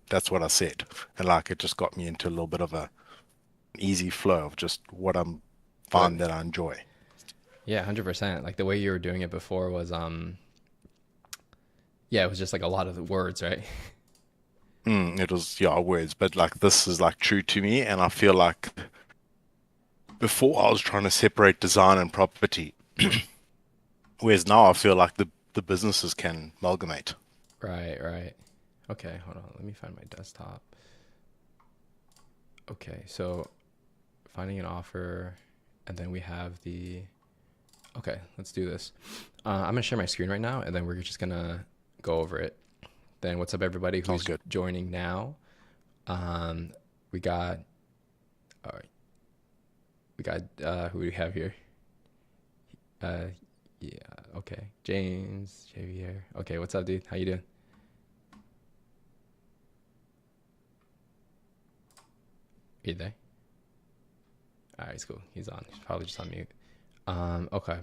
that's what I said. And like it just got me into a little bit of a easy flow of just what I'm What? fine that I enjoy. Yeah, 100%. Like the way you were doing it before was yeah, it was just like a lot of the words, right? It was, yeah, words, but like this is like true to me. And I feel like before I was trying to separate design and property, Hmm. whereas now I feel like the businesses can amalgamate. Right, right. Okay, hold on. Let me find my desktop. Okay, so finding an offer, and then we have the. Okay, let's do this. I'm gonna share my screen right now, and then we're just gonna go over it. Then what's up, everybody Sounds who's good. joining now? Um, we got. All right, we got. Who do we have here? Uh, yeah. Okay, James Javier. Okay, what's up, dude? How you doing? Are you there? All right, it's cool. He's on. He's probably just on mute. Okay.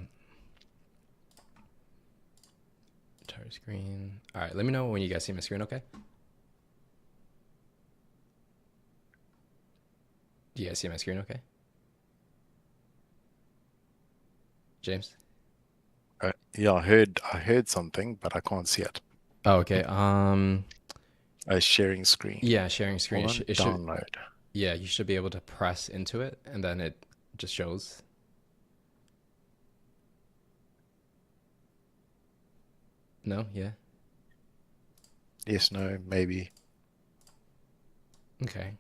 Entire screen. All right, let me know when you guys see my screen. Okay. Do you guys see my screen? Okay. James. Yeah, I heard something, but I can't see it. Oh, okay. A sharing screen. Yeah, sharing screen. Hold on, It should. download. Yeah, you should be able to press into it, and then it just shows. No. Yeah. Yes, no, maybe. Okay.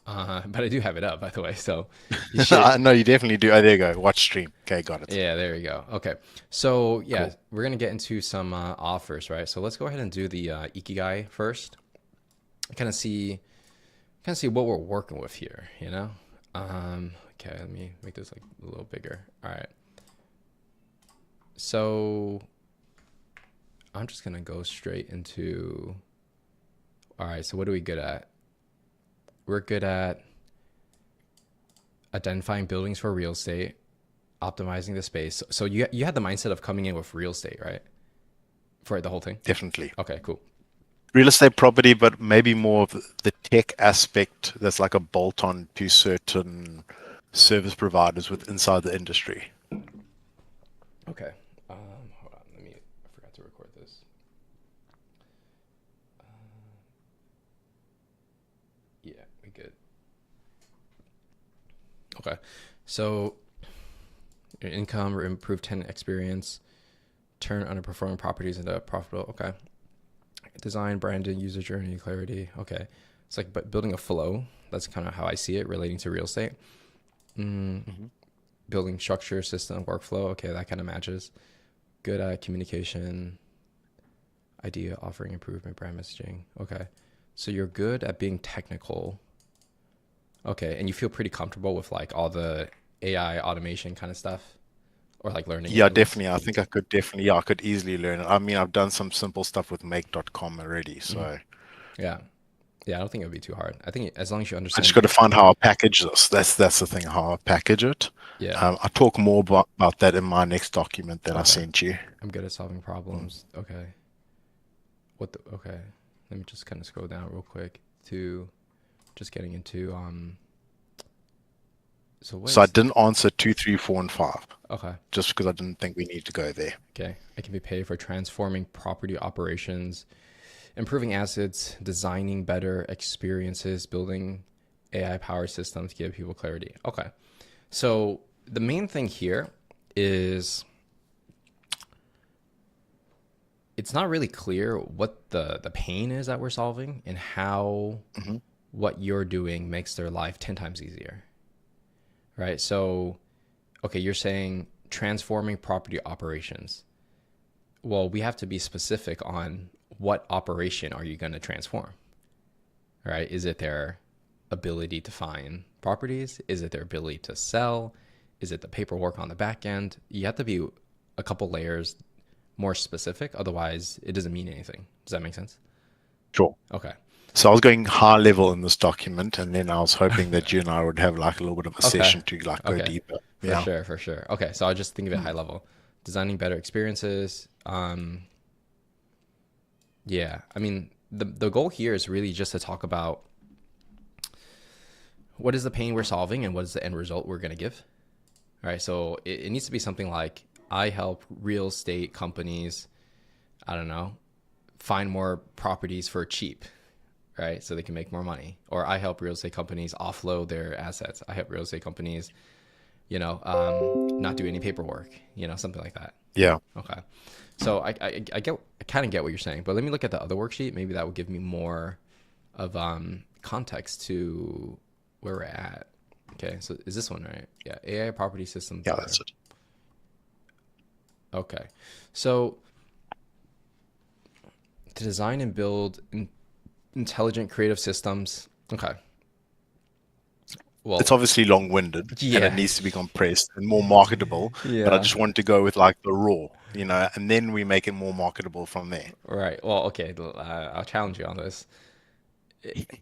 But I do have it up, by the way. So you should. No, you definitely do. Oh, there you go. Watch stream. Okay, got it. Yeah, there you go. Okay. So yeah, Cool. we're gonna get into some offers, right? So let's go ahead and do the Ikigai first. Kind of see what we're working with here. Okay, let me make this like a little bigger. All right. So I'm just gonna go straight into. All right. So what are we good at? We're good at identifying buildings for real estate, optimizing the space. So you had the mindset of coming in with real estate, right? For the whole thing. Definitely. Okay, cool. Real estate property, but maybe more of the tech aspect that's like a bolt on to certain service providers with inside the industry. Okay. Hold on. Let me. I forgot to record this. Yeah, we good. Okay. So your income or improved tenant experience, turn underperforming properties into profitable. Okay. Design, branding, user journey, clarity. Okay. It's like but building a flow. That's kind of how I see it relating to real estate. Mm, Mhm. building structure, system, workflow. Okay, that kind of matches. Good at communication, idea, offering improvement, brand messaging. Okay. So you're good at being technical. Okay. And you feel pretty comfortable with like all the AI automation kind of stuff or like learning it Yeah, at least. definitely. I think I could definitely, yeah, I could easily learn it. I mean, I've done some simple stuff with make.com already, Mhm. so Yeah. Yeah. I don't think it would be too hard. I think as long as you I just understand. got to find how I package this. That's the thing, how I package it. Yeah. I talk more about that in my next document that I Okay. sent you. I'm good at solving Mm. problems. Okay. Okay. Let me just kind of scroll down real quick to just getting into, so what So I is, didn't answer two, three, four, and five, okay. just because I didn't think we need to go there. Okay. I can be paid for transforming property operations, improving assets, designing better experiences, building AI powered systems to give people clarity. Okay. So the main thing here is it's not really clear what the pain is that we're solving and how Hmm. what you're doing makes their life 10 times easier. Right? So, okay, you're saying transforming property operations. Well, we have to be specific on what operation are you going to transform? Right? Is it their ability to find properties? Is it their ability to sell? Is it the paperwork on the back end? You have to be a couple layers more specific. Otherwise, it doesn't mean anything. Does that make sense? Sure. Okay. So I was going high level in this document, and then I was hoping that you and I would have like a little bit of a Okay. session to like go Okay. deeper. For Yeah. sure. For sure. Okay. So I'll just think of it high Mm. level. Designing better experiences. Yeah. I mean, the goal here is really just to talk about what is the pain we're solving and what is the end result we're going to give. All right. So it needs to be something like, I help real estate companies, I don't know, find more properties for cheap, right? So they can make more money. Or I help real estate companies offload their assets. I help real estate companies, not do any paperwork, something like that. Yeah. Okay. So I kind of get what you're saying, but let me look at the other worksheet. Maybe that would give me more of context to where we're at. Okay. So is this one right? Yeah. AI property systems. Yeah, that's it. Okay. So to design and build intelligent creative systems. Okay. Well, It's obviously long-winded and yeah. it needs to be compressed and more marketable, but I Yeah. just want to go with like the raw, and then we make it more marketable from there. Right. Well, okay. I'll challenge you on this.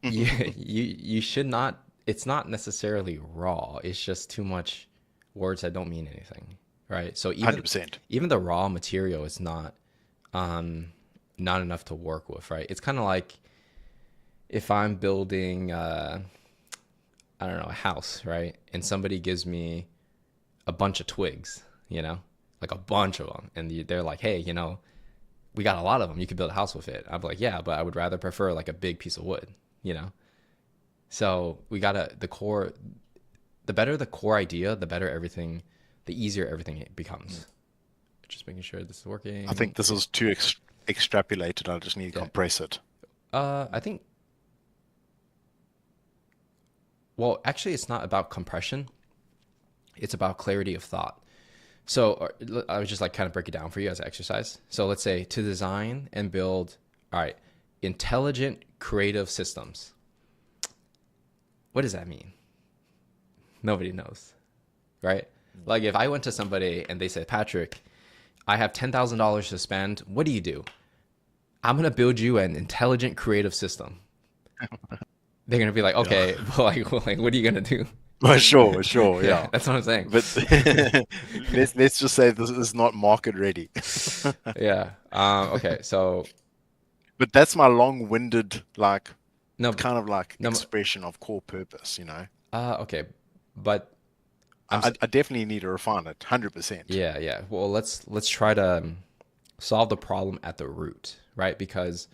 You should not. It's not necessarily raw. It's just too much words that don't mean anything. Right. So even 100%. even the raw material is um not enough to work with. Right. It's kind of like if I'm building I don't know, a house, right? And somebody gives me a bunch of twigs, like a bunch of them, and they're like, hey, we got a lot of them. You could build a house with it. I'm like, yeah, but I would rather prefer like a big piece of wood, you know? So we gotta, the better the core idea, the better everything, the easier everything it becomes. Just making sure this is working. I think this is too extrapolated. I just need to Yeah. compress it. I think, well, actually, it's not about compression. It's about clarity of thought. So I would just like kind of break it down for you as an exercise. So let's say to design and build, all right, intelligent creative systems. What does that mean? Nobody knows, right? Like if I went to somebody and they said, Patrick, I have $10,000 to spend. What do you do? I'm going to build you an intelligent creative system. They're going to be like, Yeah. okay, like, what are you going to do? Well, sure, Yeah, yeah. that's what I'm saying. But let's just say this is not market ready. Yeah. Okay. So But that's my long-winded, like, no, kind of like no. expression of core purpose. Okay, but I definitely need to refine it, 100%. yeah, yeah. Well, let's try to solve the problem at the root, right? Because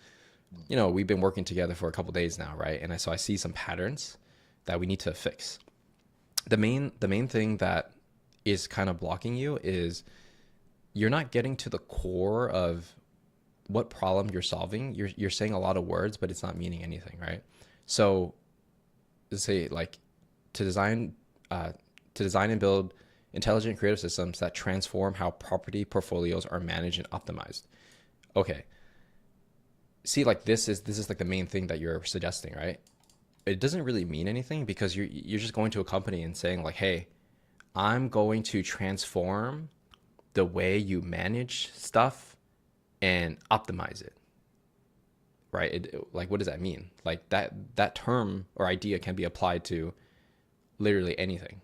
we've been working together for a couple days now, right? And so I see some patterns that we need to fix. The main thing that is kind of blocking you is you're not getting to the core of what problem you're solving. You're saying a lot of words, but it's not meaning anything, right? So let's say like to design uh, to design and build intelligent creative systems that transform how property portfolios are managed and optimized. Okay, see, like this is like the main thing that you're suggesting, right? It doesn't really mean anything because you're just going to a company and saying like, hey, I'm going to transform the way you manage stuff and optimize it, right? Like, what does that mean? Like that term or idea can be applied to literally anything,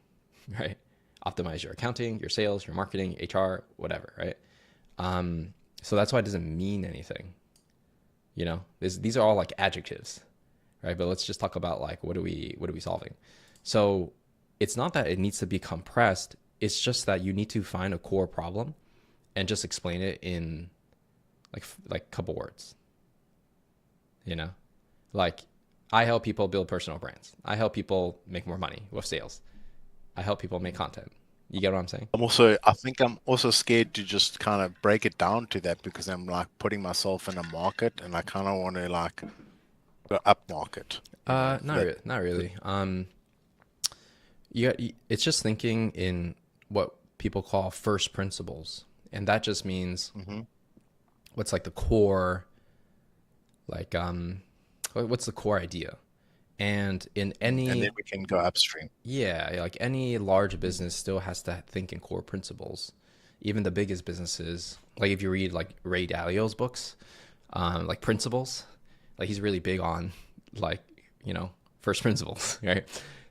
right? Optimize your accounting, your sales, your marketing, HR, whatever, right? So that's why it doesn't mean anything. These are all like adjectives, right? But let's just talk about like what are we solving? So it's not that it needs to be compressed. It's just that you need to find a core problem and just explain it in like a couple words. Like I help people build personal brands. I help people make more money with sales. I help people make content. You get what I'm saying? I think I'm also scared to just kind of break it down to that because I'm like putting myself in a market and I kind of want to like go up market, Not that, really. Not really. It's just thinking in what people call first principles, and that just means hmm what's like the core, like what's the core idea, and in and any then we can go upstream. yeah, like any large business still has to think in core principles. Even the biggest businesses, like if you read like Ray Dalio's books, like Principles, like he's really big on like first principles, right?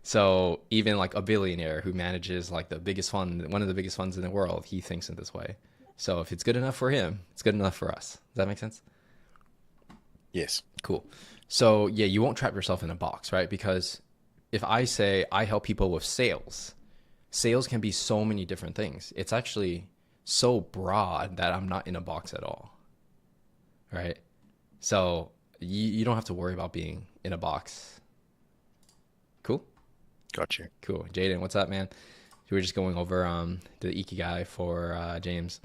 So even like a billionaire who manages like one of the biggest funds in the world, he thinks in this way. So if it's good enough for him, it's good enough for us. Does that make sense? Yes. Cool. So yeah, you won't trap yourself in a box, right? Because if I say I help people with sales, sales can be so many different things. It's actually so broad that I'm not in a box at all, right? So you don't have to worry about being in a box. Cool. Got you. Cool. Jaden, what's up, man? We were just going over the Ikigai for James.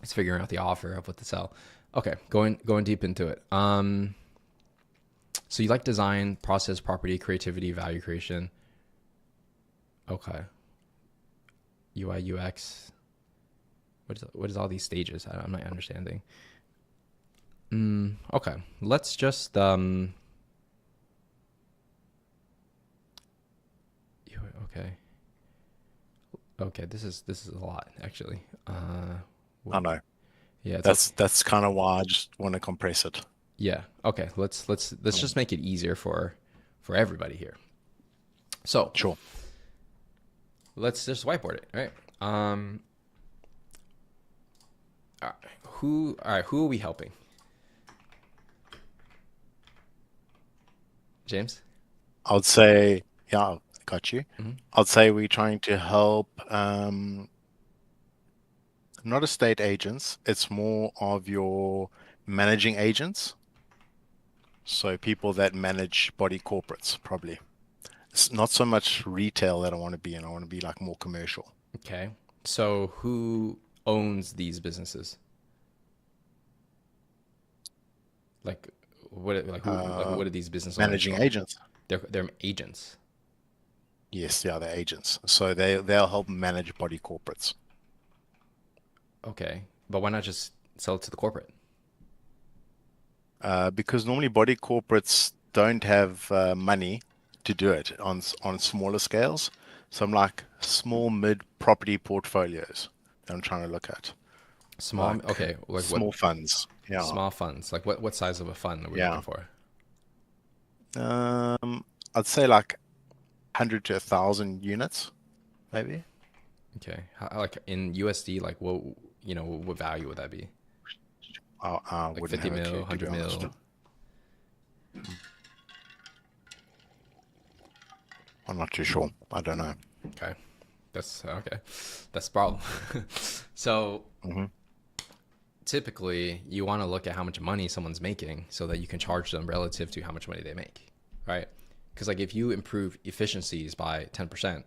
He's figuring out the offer of what to sell. Okay, going deep into it. So you like design, process, property, creativity, value creation. Okay. UI, UX. What is all these stages? I'm not understanding. Okay. Let's just okay. Okay, this is a lot actually. I know. Yeah, it's okay. That's kind of why I just want to compress it. Yeah. Okay. Let's Mm, just make it easier for everybody here. So sure. let's just whiteboard it, right? All right, who are we helping? James? I would say, yeah, got you. Hmm. I'd say we're trying to help, not estate agents. It's more of your managing agents. So people that manage body corporates, probably. It's not so much retail that I want to be in. I want to be like more commercial. Okay. So who owns these businesses? Like Uh, what are these business owners managing called? agents. They're agents. Yes, yeah, they're agents. So they'll help manage body corporates. Okay. But why not just sell it to the corporate? Because normally body corporates don't have money to do it on smaller scales. So I'm like small mid property portfolios that I'm trying to look at, Small, like okay, like what small funds. Yeah, small funds? Like what size of a fund are we looking yeah. for? I'd say like 100 to 1,000 units, maybe. Okay. Like in USD, like what value would that be? I Like wouldn't 50 have a mil, clue, to be 100 honest. mil. I'm not too sure. I don't know. Okay. That's okay. That's the problem. So Hmm. typically you want to look at how much money someone's making so that you can charge them relative to how much money they make, right? Because like if you improve efficiencies by 10%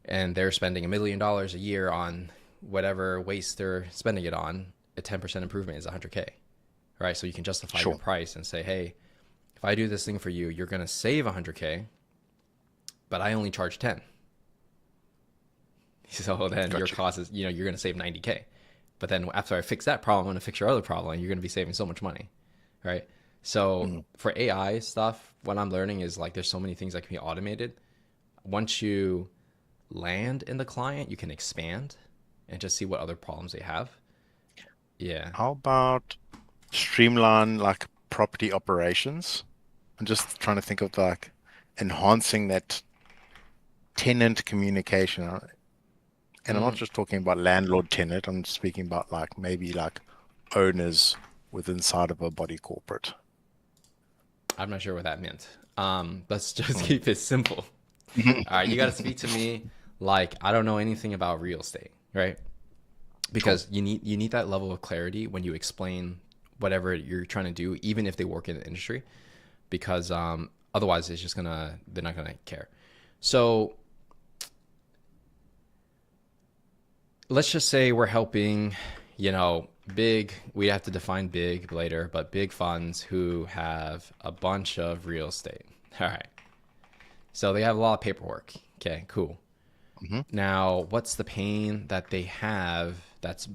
and they're spending $1 million a year on whatever waste they're spending it on, a 10% improvement is 100K, right? So you can justify your Sure. price and say, hey, if I do this thing for you, you're going to save 100K, but I only charge 10. So then your Got you. cost is, you're going to save 90K. But then after I fix that problem, I'm going to fix your other problem, and you're going to be saving so much money, right? So Mm. for AI stuff, what I'm learning is like there's so many things that can be automated. Once you land in the client, you can expand and just see what other problems they have. Yeah. How about streamline like property operations? I'm just trying to think of like enhancing that tenant communication. And I'm not Mm, just talking about landlord tenant, I'm speaking about like maybe like owners within inside of a body corporate. I'm not sure what that meant. Let's just Mm. keep it simple. All right, you got to speak to me like I don't know anything about real estate, right? Sure. Because you need that level of clarity when you explain whatever you're trying to do, even if they work in the industry, because otherwise it's just they're not gonna care. So let's just say we're helping, big. We have to define big later, but big funds who have a bunch of real estate. All right, so they have a lot of paperwork. Okay, cool. Hmm. Now, what's the pain that they have that's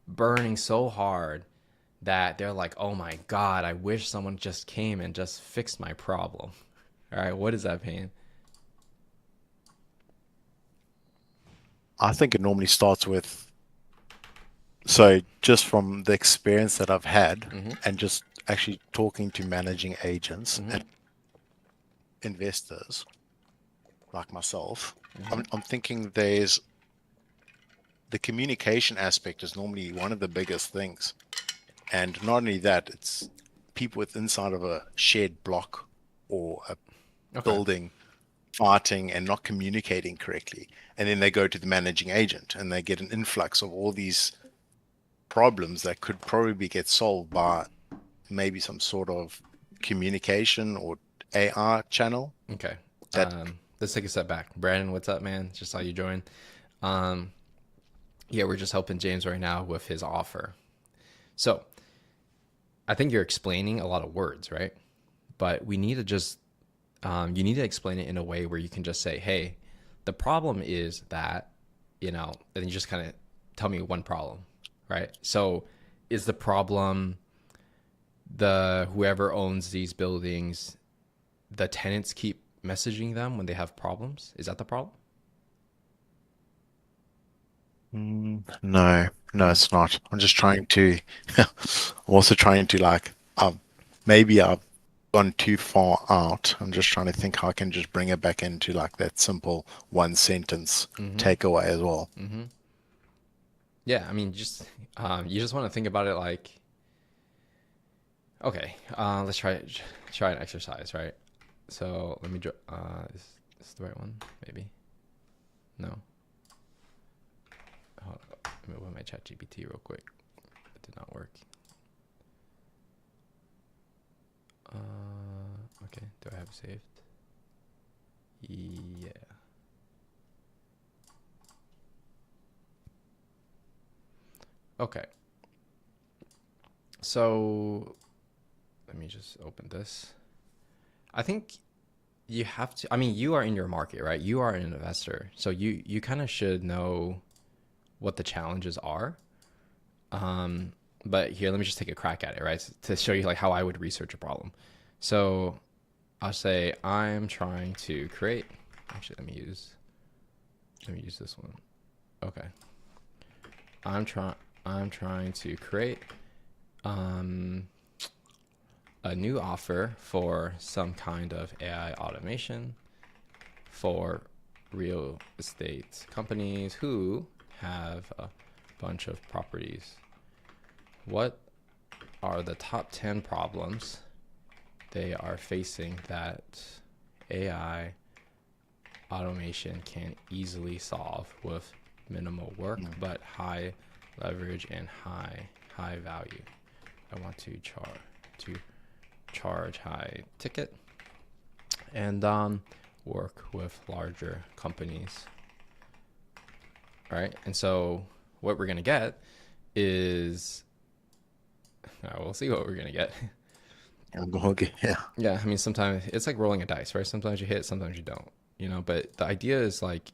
burning so hard that they're like, oh my God, I wish someone just came and just fixed my problem. All right, what is that pain? I think it normally starts with, so just from the experience that I've had Mm-hmm. and just actually talking to managing agents Mm-hmm. and investors like myself, Mm-hmm. I'm thinking there's the communication aspect is normally one of the biggest things. And not only that, it's people with inside of a shared block or a Okay. building fighting and not communicating correctly. And then they go to the managing agent and they get an influx of all these problems that could probably get solved by maybe some sort of communication or AR channel Okay. that Let's take a step back. Brandon, what's up, man? Just saw you join. Um, yeah, we're just helping James right now with his offer. So I think you're explaining a lot of words, right? But we need to just, you need to explain it in a way where you can just say, hey, the problem is that, and you just kind of tell me one problem, right? So is the problem the whoever owns these buildings, the tenants keep messaging them when they have problems? Is that the problem? no, no, No. it's not. I'm just trying to, I'm also trying to like, maybe I've gone too far out. I'm just trying to think how I can just bring it back into like that simple one sentence Mm-hmm. takeaway as well. Mm-hmm. Yeah, I mean, just you just want to think about it like, okay, let's try an exercise, right? So let me is this the right one? Maybe. No. Hold on. Let me open my chat GPT real quick. It did not work. Okay, do I have it saved? Yeah. Okay. So let me just open this. I think you have to, I mean, you are in your market, right? You are an investor. So you kind of should know what the challenges are. But here, let me just take a crack at it, right? To show you like how I would research a problem. So I'll say I'm trying to create, actually, let me use this one. Okay. I'm trying, I'm trying to create, um, a new offer for some kind of AI automation for real estate companies who have a bunch of properties. What are the top 10 problems they are facing that AI automation can easily solve with minimal work Mm. but high leverage and high value? I want to charge high ticket and work with larger companies. All right. And so what we're going to get is, we'll see what we're going to get. Okay, yeah. Yeah. I mean, sometimes it's like rolling a dice, right? Sometimes you hit, sometimes you don't, but the idea is like,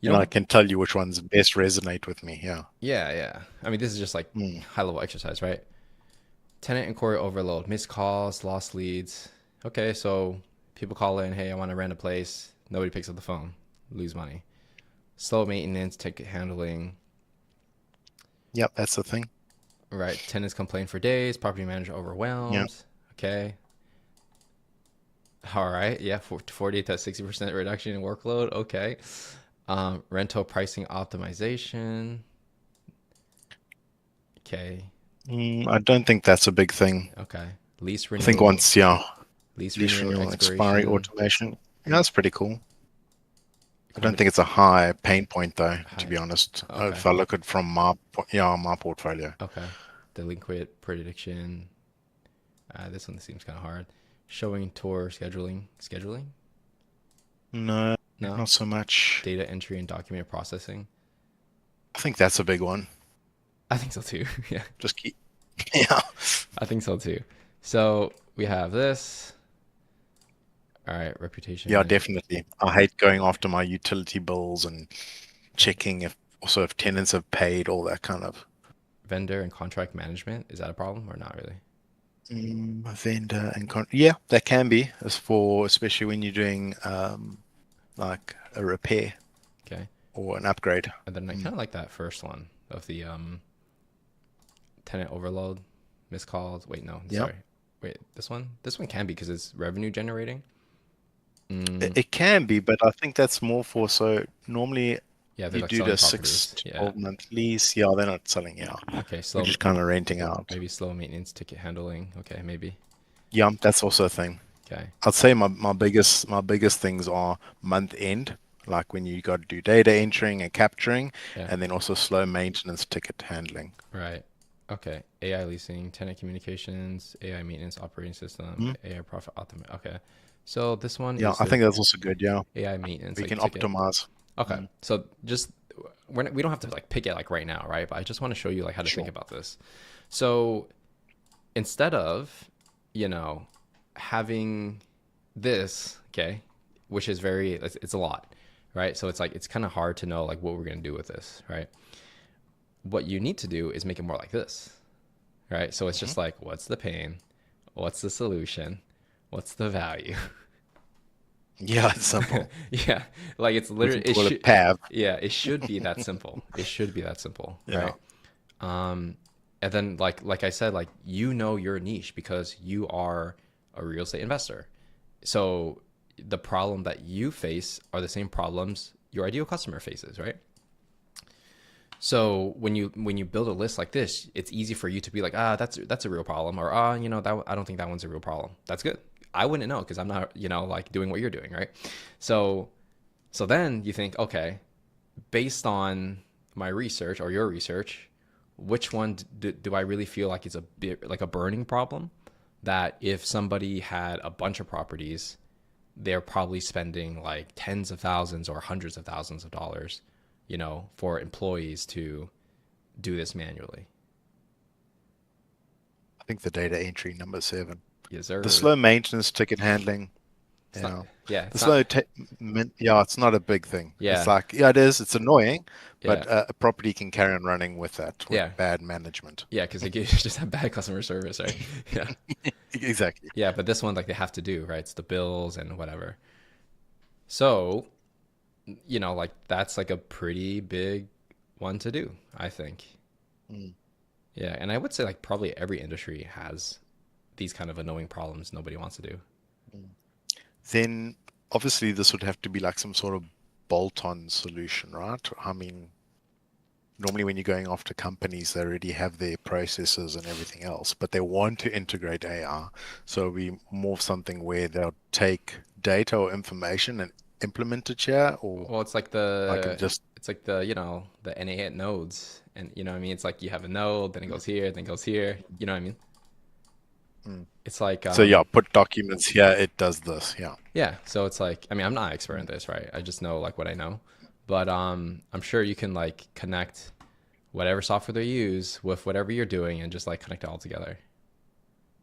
you And I don't, can tell you which ones best resonate with me. Yeah. yeah, yeah. I mean, this is just like Mm. high level exercise, right? Tenant inquiry overload, missed calls, lost leads. Okay. So people call in, hey, I want to rent a place. Nobody picks up the phone, lose money. Slow maintenance, ticket handling, Yep, that's the thing. right? Tenants complain for days, property manager Yeah. overwhelmed. Okay. All right. Yeah. 40 to 60% reduction in workload. Okay. Rental pricing optimization. Okay. I don't think that's a big thing. Okay. Lease I think renewal, once, yeah, lease lease renewal renewal, expiry, expiration. automation. Yeah, that's pretty cool. I don't Accommod- think it's a high pain point though, to Hi. be honest. Okay. If I look at from my portfolio. Okay. Delinquent prediction. This one seems kind of hard. Showing tour scheduling. Scheduling? No, No. not so much. Data entry and document processing. I think that's a big one. I think so too. Yeah. Just keep, yeah, I think so too. So we have this. All right, yeah, reputation, definitely. I hate going after my utility bills and checking if also if tenants have paid, all that kind of vendor, and contract management. Is that a problem or not really? vendor and yeah, that can be as for especially when you're doing like a repair Okay. or an upgrade. And then I Mm. kind of like that first one of the tenant overload, missed calls. Wait, no, Yeah. sorry. Wait, this one? This one can be because it's revenue generating. It, Mm, it can be, but I think that's more for so normally. Yeah, they're You like do selling the six properties. to Yeah. 12 month lease. Yeah, they're not selling. Yeah, Okay, we're slow, just kind of renting out. maybe slow maintenance, ticket handling. Okay, maybe. Yeah, that's also a thing. Okay. I'd say my biggest things are month end, like when you got to do data entering and capturing, Yeah. and then also slow maintenance ticket handling. Right. Okay. AI leasing, tenant communications, AI maintenance operating system, Mhm. AI profit optimi. Okay. So this one Yeah, is I the think that's also good. Yeah, AI maintenance, we like can ticket. optimize. Okay. Mm, So just we don't have to like pick it like right now, right? But I just want to show you like how to think sure. about this. So instead of, you know, having this, okay, which is very, it's a lot, right? So it's like, it's kind of hard to know like what we're going to do with this, right? What you need to do is make it more like this, right? So it's Mhm. just like, what's the pain? What's the solution? What's the value? Yeah, it's simple. Yeah, like it's We literally, can it call it should, PAV. yeah, it should be that simple. It should be that simple, Yeah. right? Um, and then like I said, like you know your niche because you are a real estate investor. So the problem that you face are the same problems your ideal customer faces, right? So when you build a list like this, it's easy for you to be like, that's a real problem, or that I don't think that one's a real problem. That's good. I wouldn't know because I'm not like doing what you're doing, right? So so then you think, okay, based on my research or your research, which one do I really feel like is a bit like a burning problem? That if somebody had a bunch of properties, they're probably spending like tens of thousands or hundreds of thousands of dollars, for employees to do this manually. I think the data entry number seven. Yes, The sir. slow maintenance ticket handling. It's not. Yeah. Yeah, The it's not. slow, yeah, it's not a big thing. It's Yeah, like, yeah, it is. It's annoying, yeah, but a property can carry on running with that, with yeah, bad management. yeah. Because they just have bad customer service, right? Yeah, Exactly. yeah. But this one, like, they have to do right. It's the bills and whatever. So like that's like a pretty big one to do, I think. Mm. Yeah, and I would say like probably every industry has these kind of annoying problems nobody wants to do. Mm. Then obviously this would have to be like some sort of bolt-on solution, right? I mean, normally when you're going after companies, they already have their processes and everything else, but they want to integrate AI. So we more something where they'll take data or information and implement it here, or Well, it's like like it the just it's like the NA at nodes, and what I mean. It's like you have a node, then it goes here, then it goes here. You know what I mean? mm. It's like So yeah, put documents here, it does this. Yeah. yeah. So it's like, I mean, I'm not an expert in Mm. this, right? I just know like what I know, but I'm sure you can like connect whatever software they use with whatever you're doing and just like connect it all together,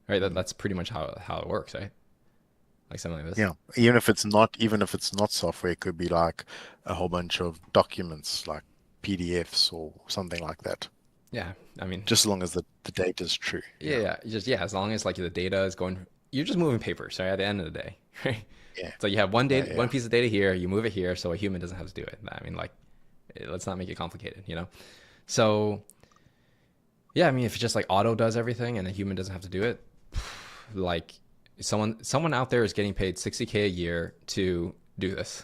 right? Mm. That's pretty much how it works, right? Like something like this. Yeah. Even if it's not software, it could be like a whole bunch of documents like PDFs or something like that. Yeah, I mean, Just as long as the data is true. yeah, Yeah. yeah, just yeah, as long as like the data is going, you're just moving papers, right? At the end of the day, right? Yeah. So you have one Yeah. data, one Yeah. piece of data here, you move it here, so a human doesn't have to do it. I mean, like, let's not make it complicated, So yeah, I mean, if it's just like auto does everything and a human doesn't have to do it, like someone out there is getting paid 60K a year to do this.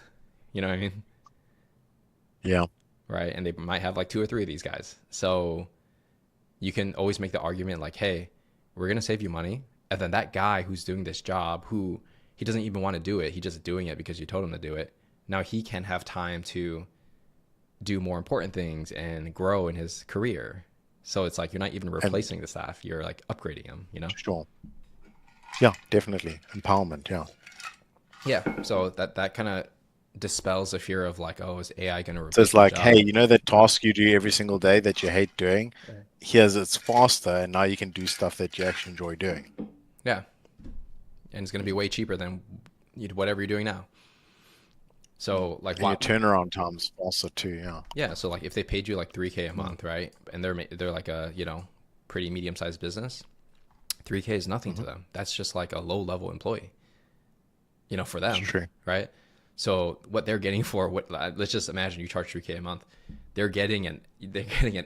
You know what I mean? Yeah. Right? And they might have like two or three of these guys. So you can always make the argument like, hey, we're gonna save you money, and then that guy who's doing this job, who he doesn't even want to do it, he just doing it because you told him to do it. Now he can have time to do more important things and grow in his career. So it's like you're not even And replacing the staff; you're like upgrading them. sure. Yeah, definitely. Empowerment. Yeah. Yeah. So that kind of dispels the fear of like, oh, is AI going to So replace it's my like, hey, job? you know that task you do every single day that you hate doing? Right. Here's it's faster, and now you can do stuff that you actually enjoy doing. Yeah, and it's going to be way cheaper than whatever you're doing now. Mm. So like, And your why? turnaround time's faster too. Yeah. Yeah, so like if they paid you like 3K a Mm. month, right? And they're like a, pretty medium-sized business, 3K is nothing to Hmm. them. That's just like a low-level employee, for It's them, true. right? So what they're getting for what let's just imagine you charge 3K a month. They're getting an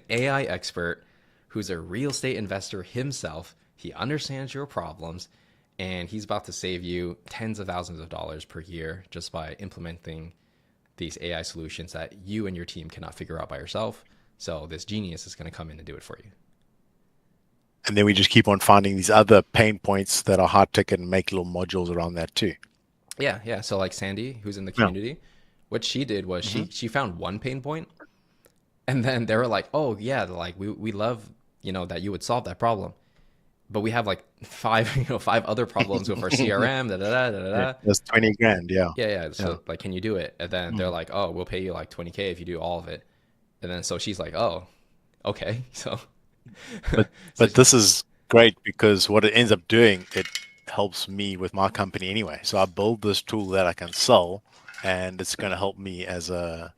AI expert who's a real estate investor himself. He understands your problems and he's about to save you tens of thousands of dollars per year just by implementing these AI solutions that you and your team cannot figure out by yourself. So this genius is going to come in and do it for you. And then we just keep on finding these other pain points that are hard ticket and make little modules around that too. Yeah, yeah. So like Sandy, who's in the Yeah. community, what she did was Hmm. she found one pain point, and then they were like, "Oh yeah, like we love that you would solve that problem, but we have like five five other problems with our CRM, da da da da Yeah, da." that's 20 grand. Yeah. Yeah, yeah. Yeah. So like, can you do it? And then they're Mm. like, "Oh, we'll pay you like 20K if you do all of it." And then so she's like, "Oh, okay." So But so this is great because what it ends up doing, it helps me with my company anyway. So I build this tool that I can sell, and it's going to help me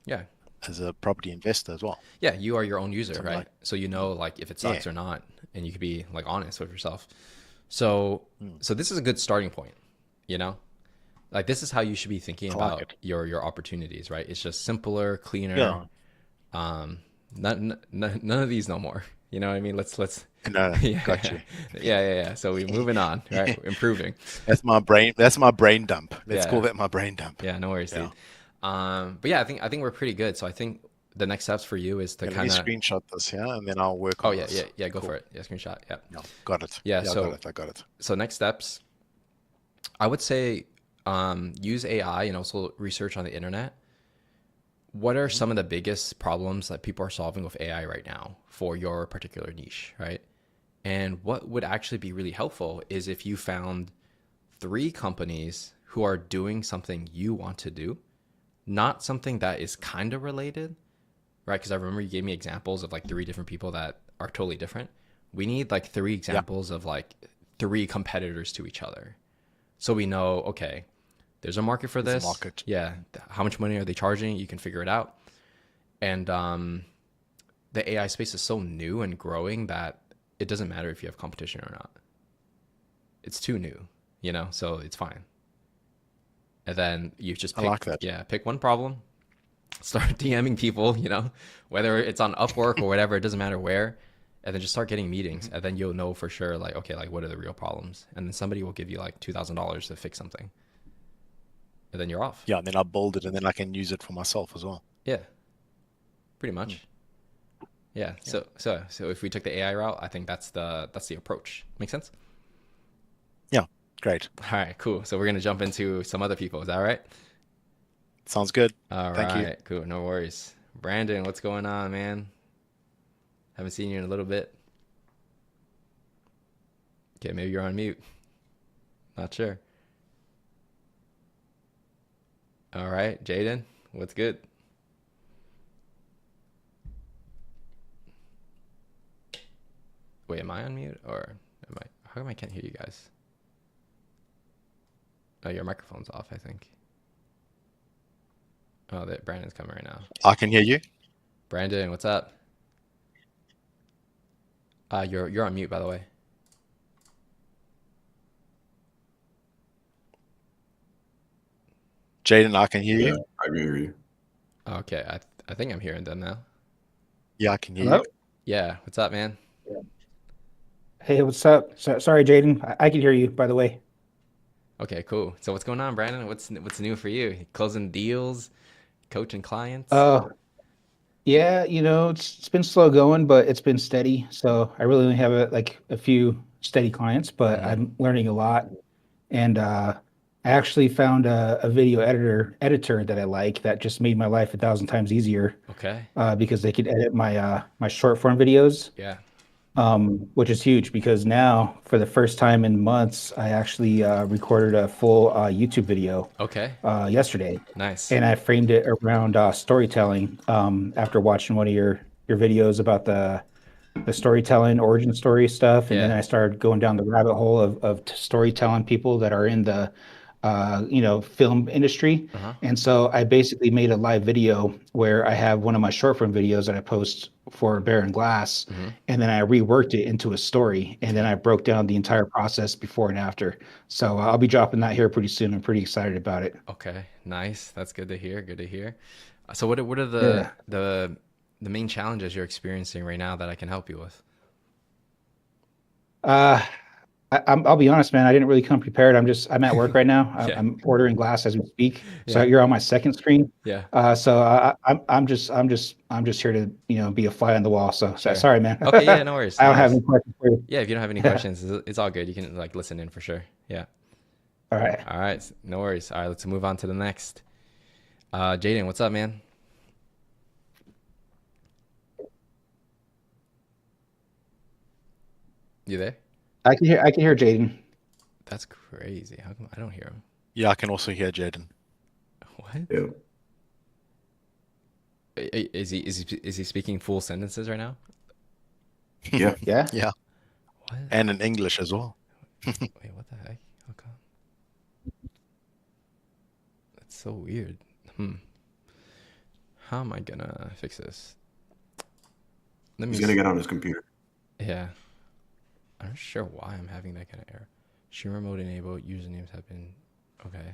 yeah, as a property investor as well. yeah. You are your own user, So I'm right? like, So you know like if it yeah, sucks or not, and you could be like honest with yourself. So mm, so this is a good starting point, you know. Like this is how you should be thinking I like about it. your opportunities, right? It's just simpler, cleaner. Yeah. Um, none of these no more. You know what I mean? Let's No, yeah, got yeah, you. yeah. So we're moving on, right? Improving. That's my brain. That's my brain dump. Let's call Yeah, that my brain dump. yeah. No worries, Yeah. dude. But yeah, I think we're pretty good. So I think the next steps for you is to Yeah, let me kind of. screenshot this here and then I'll work Oh on yeah, yeah, this. yeah. Go for Cool. it. Yeah, screenshot. Yeah, Yeah, got it. yeah. Yeah, I got So it. I got it. so next steps, I would say use AI and also research on the internet. What are Mhm. some of the biggest problems that people are solving with AI right now for your particular niche, right? And what would actually be really helpful is if you found three companies who are doing something you want to do, not something that is kind of related, right? Because I remember you gave me examples of like three different people that are totally different. We need like three Yeah, examples of like three competitors to each other. So we know, okay, there's a market for there's a this. market. Yeah. How much money are they charging? You can figure it out. And the AI space is so new and growing that it doesn't matter if you have competition or not. It's too new, so it's fine. And then you just I like pick, that. yeah, pick one problem, start DMing people, whether it's on Upwork or whatever, it doesn't matter where. And then just start getting meetings. Mhm. And then you'll know for sure, like, okay, like, what are the real problems? And then somebody will give you like $2,000 to fix something. And then you're off. Yeah, and then I build it and then I can use it for myself as well. Yeah, pretty Mm. much. Yeah. Yeah. So if we took the AI route, I think that's the approach. Make sense? Yeah, great. All right, cool. So we're gonna jump into some other people. Is that all right? Sounds good. All Thank you. right, cool. No worries. Brandon, what's going on, man? Haven't seen you in a little bit. Okay, maybe you're on mute. Not sure. All right, Jaden, what's good? Wait, am I on mute or am I? How come I can't hear you guys? Oh, your microphone's off, I think. Oh, that Brandon's coming right now. I can hear you. Brandon, what's up? You're on mute, by the way. Jaden, I can hear Yeah, you. I can hear you. Okay, I think I'm hearing them now. Yeah, I can hear Hello? you. Yeah, what's up, man? Hey, what's up? Sorry, Jaden. I can hear you, by the way. Okay, cool. So what's going on, Brandon? What's new for you? Closing deals, coaching clients? Uh, yeah, it's been slow going, but it's been steady. So I really only have a few steady clients, but Hmm. I'm learning a lot. And I actually found a video editor that I like that just made my life 1,000 times easier Okay. because they could edit my short form videos. Yeah. Which is huge because now, for the first time in months, I actually recorded a full YouTube video Okay. yesterday, Nice. and I framed it around storytelling. After watching one of your videos about the storytelling origin story stuff, and then Yeah. I started going down the rabbit hole of storytelling people that are in the film industry. Uh-huh. And so I basically made a live video where I have one of my short form videos that I post for Bear and Glass, Hmm. and then I reworked it into a story, and then I broke down the entire process before and after. So I'll be dropping that here pretty soon. I'm pretty excited about it. Okay. Nice. That's good to hear. Good to hear. So what are the Yeah. the main challenges you're experiencing right now that I can help you with? Uh, I'll be honest, man. I didn't really come prepared. I'm at work right now. Yeah. I'm ordering glass as we speak. So Yeah. you're on my second screen. Yeah. So I'm just here to be a fly on the wall. So Sure. sorry, man. Okay. Yeah. No worries. I No don't have worries. any questions for you. Yeah. If you don't have any Yeah. questions, it's all good. You can like listen in for sure. Yeah. All right. All right. No worries. All right. Let's move on to the next. Jaden, what's up, man? You there? I can hear Jaden. That's crazy. How come I don't hear him? Yeah, I can also hear Jaden. What? Yeah. Is he speaking full sentences right now? Yeah. Yeah. Yeah, What? and in English as well. Wait, what the heck? How come? That's so weird. How am I gonna fix this? Let me He's gonna s- get on his computer. Yeah. I'm not sure why I'm having that kind of error. Share mode enabled. Usernames have been okay.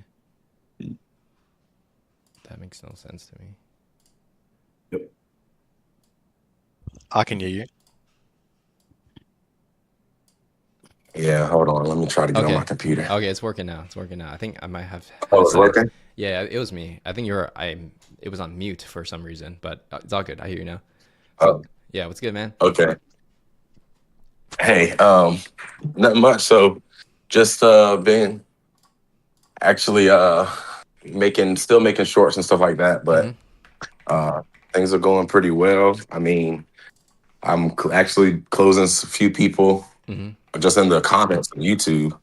That makes no sense to me. Yep. I can hear you. Yeah, hold on. Let me try to get on Okay. my computer. Okay, it's working now. It's working now. I think I might have Oh, had it's settings. working? Yeah, it was me. I think it was on mute for some reason, but it's all good. I hear you now. Oh, Yeah, what's good, man? okay. Hey, nothing much. So just been actually still making shorts and stuff like that, but uh things are going pretty well. I mean, I'm actually closing a few people Mm-hmm. just in the comments on YouTube,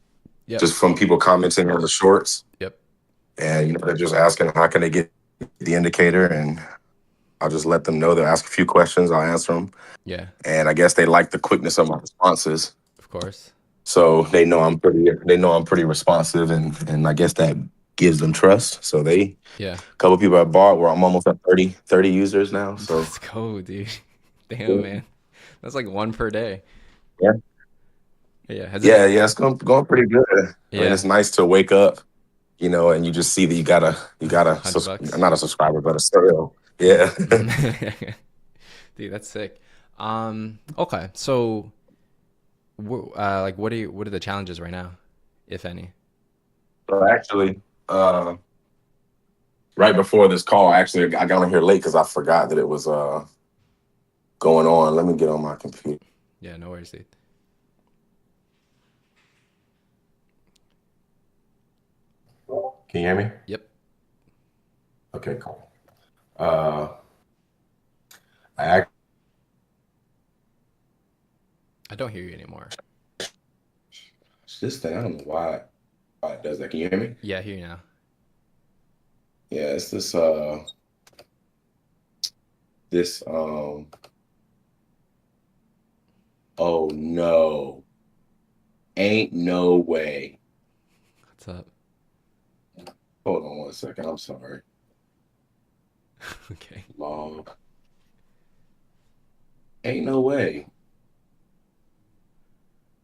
Yep. just from people commenting on the shorts. Yep. And they're just asking how can they get the indicator, and I'll just let them know. They'll ask a few questions, I'll answer them. Yeah, And I guess they like the quickness of my responses. of course. So they know I'm pretty responsive, and I guess that gives them trust. So a Yeah. couple people I bought where I'm almost at 30 users now. So Let's go, dude. Damn, man. That's like one per day. Yeah. Yeah. Has yeah, it? it's going pretty good. I mean, Yeah. it's nice to wake up, and you just see that you got a $100. not a subscriber, but a sale. Yeah. Dude, that's sick. Okay. So, like, what are the challenges right now, if any? So actually, right before this call, I got on here late because I forgot that it was going on. Let me get on my computer. Yeah, no worries, dude. Can you hear me? Yep. Okay, cool. I act- I don't hear you anymore. this thing, I don't know why it does that. Can you hear me? Yeah, I hear you now. Yeah, it's this oh no. Ain't no way. What's up? Hold on one second. I'm sorry. Okay. Log. Ain't no way.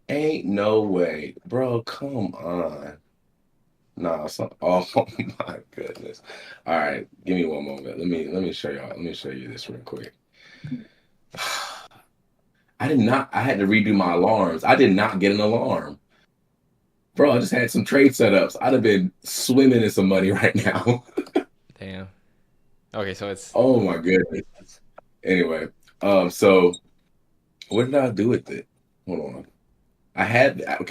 Ain't no way. Bro, come on. Nah, oh my goodness. All right, give me one moment. Let me show y'all. Let me show you this real quick. I had to redo my alarms. I did not get an alarm. Bro, I just had some trade setups. I'd have been swimming in some money right now. Damn. Okay, so it's Oh my goodness. Anyway, so what did I do with it? Hold on.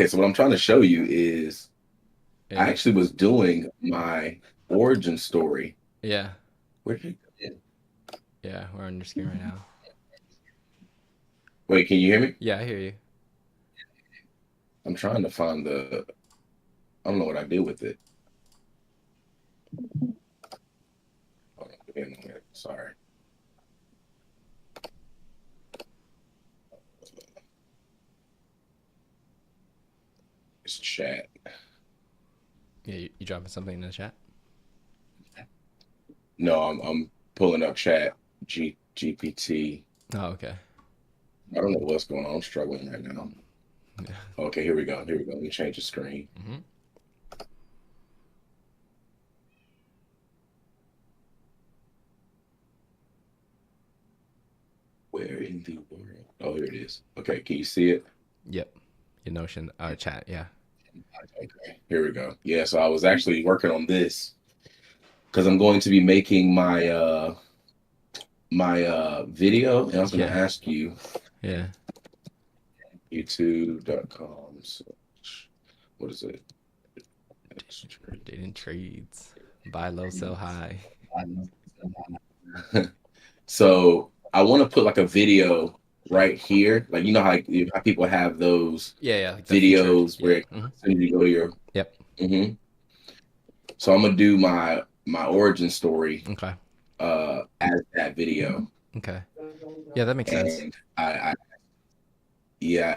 So what I'm trying to show you is I actually was doing my origin story. yeah, Where did it? yeah, we're on your screen right now. Wait, can you hear me? Yeah, I hear you. I'm trying to find I don't know what I did with it. Hold on, give me a moment. Sorry. It's chat. Yeah, you dropping something in the chat? No, I'm pulling up chat GPT. Oh, okay. I don't know what's going on. I'm struggling right now. Yeah. Okay, here we go. Let me change the screen. Mm-hmm. Where in the world? Oh, here it is. Okay, can you see it? Yep. your Notion chat. Yeah. Okay, here we go. Yeah, so I was actually working on this because I'm going to be making my video, and I was going to Yeah. ask you Yeah. youtube.com. What is it? Dating trades. Buy low, sell high. So I want to put like a video right here, like how people have those Yeah. Like the featured. videos where Yeah. Mhm. as soon as you go to your. Yep. Mhm. So I'm gonna do my origin story Okay. as that video, Okay. Yeah, that makes sense. and I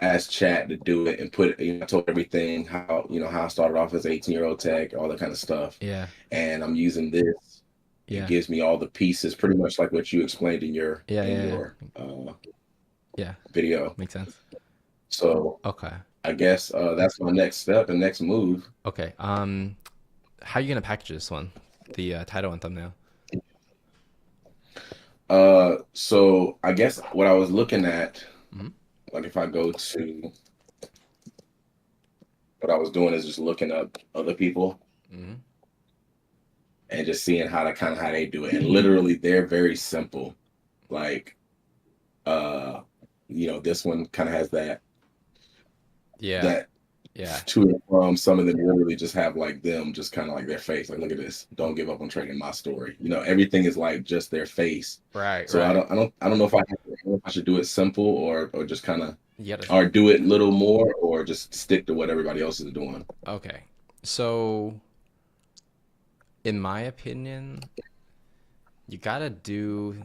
asked Chat to do it and put it. I told everything how I started off as 18-year-old tech, all that kind of stuff, Yeah. and I'm using this. Yeah. It gives me all the pieces, pretty much like what you explained in your Yeah. Yeah. video. Makes sense. So Okay. I guess that's my next step and next move. Okay. How are you gonna package this one? The title and thumbnail. So I guess what I was looking at, Mhm. like if I go to what I was doing is just looking up other people Mhm. and just seeing how they do it. And literally they're very simple. Like this one kind of has that Yeah. Yeah. to and from. Some of them literally just have like them, just kind of like their face. Like, look at this. Don't give up on trading my story. Everything is like just their face. Right. So Right. I don't know if I should do it simple or just kind of You gotta. or do it a little more or just stick to what everybody else is doing. Okay. So, in my opinion, you gotta do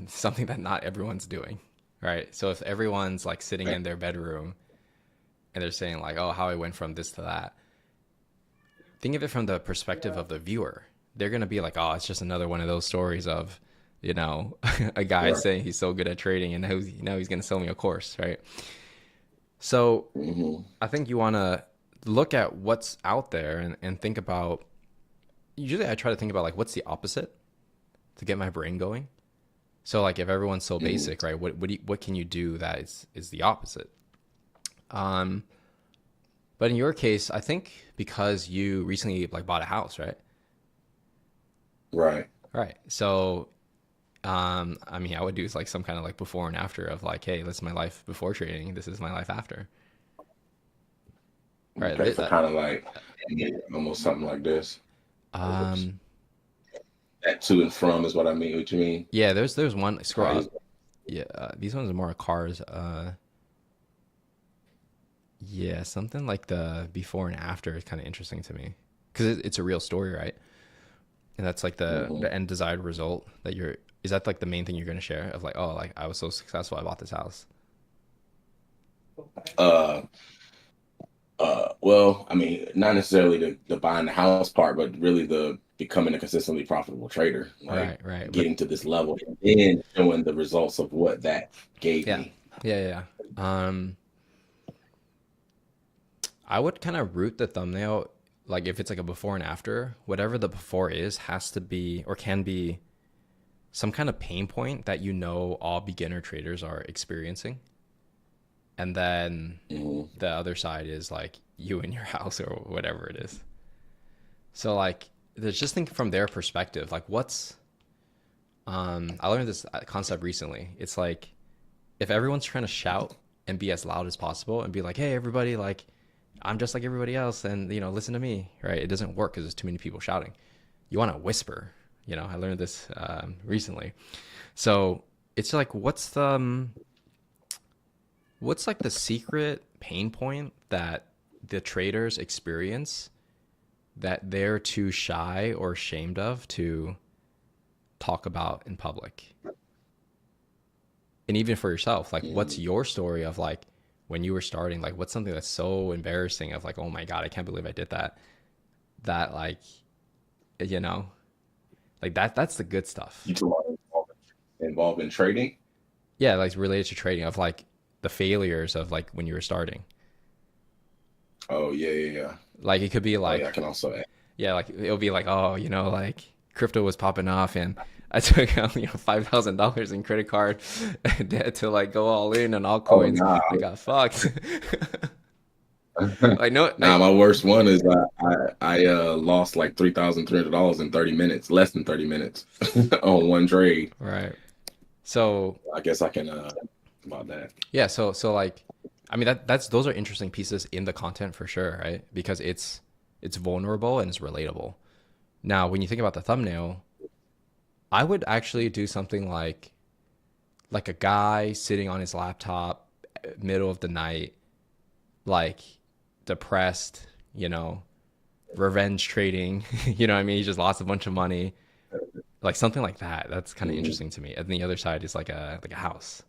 something that not everyone's doing, right? So if everyone's like sitting in their bedroom and they're saying like, "Oh, how I went from this to that," think of it from the perspective of the viewer. They're gonna be like, "Oh, it's just another one of those stories of, a guy Right. saying he's so good at trading and now he's gonna sell me a course, right?" So I think you want to look at what's out there and think about. Usually, I try to think about like what's the opposite to get my brain going. So like if everyone's so basic, right? What can you do that is the opposite? But in your case, I think because you recently like bought a house, right? Right. Right. So, I mean, I would do like some kind of like before and after of like, hey, this is my life before trading. This is my life after. Right. Okay, so kind of like almost something like this. That to and from is what I mean. What you mean? Yeah. There's one. Scroll Right. up. Yeah. These ones are more cars. Yeah, something like the before and after is kind of interesting to me because it's a real story, right? And that's like the end desired result that you're. Is that like the main thing you're going to share of like, oh, like I was so successful, I bought this house. Well, I mean, not necessarily the buying the house part, but really the becoming a consistently profitable trader, like Right. getting to this level and then showing the results of what that gave Yeah. me. Yeah. I would kind of root the thumbnail, like if it's like a before and after, whatever the before is has to be or can be some kind of pain point that all beginner traders are experiencing. And then the other side is like you in your house or whatever it is. So like, there's just think from their perspective, like I learned this concept recently. It's like, if everyone's trying to shout and be as loud as possible and be like, hey, everybody, like, I'm just like everybody else and, listen to me, right? It doesn't work because there's too many people shouting. You want to whisper, I learned this recently. So it's like, what's like the secret pain point that the traders experience that they're too shy or ashamed of to talk about in public? And even for yourself, like what's your story of like when you were starting, like what's something that's so embarrassing of like, oh my God, I can't believe I did that. That like, like that's the good stuff. You two are involved in trading? Yeah, like related to trading of like the failures of like when you were starting. Oh yeah. Like it could be like, I can also add. yeah, like it'll be like, oh, like crypto was popping off and I took out, $5,000 in credit card debt to like go all in on Oh altcoins. nah, I got fucked. Like no, nah. My worst one is I lost like $3,300 in 30 minutes, less than 30 minutes on one trade. right. So I guess I can about that. yeah, so like, I mean that's those are interesting pieces in the content for sure, right? Because it's vulnerable and it's relatable. Now, when you think about the thumbnail, I would actually do something like a guy sitting on his laptop, middle of the night, like depressed, revenge trading, you know what I mean? He just lost a bunch of money, like something like that. That's kind of Mhm. interesting to me. And the other side is like a house,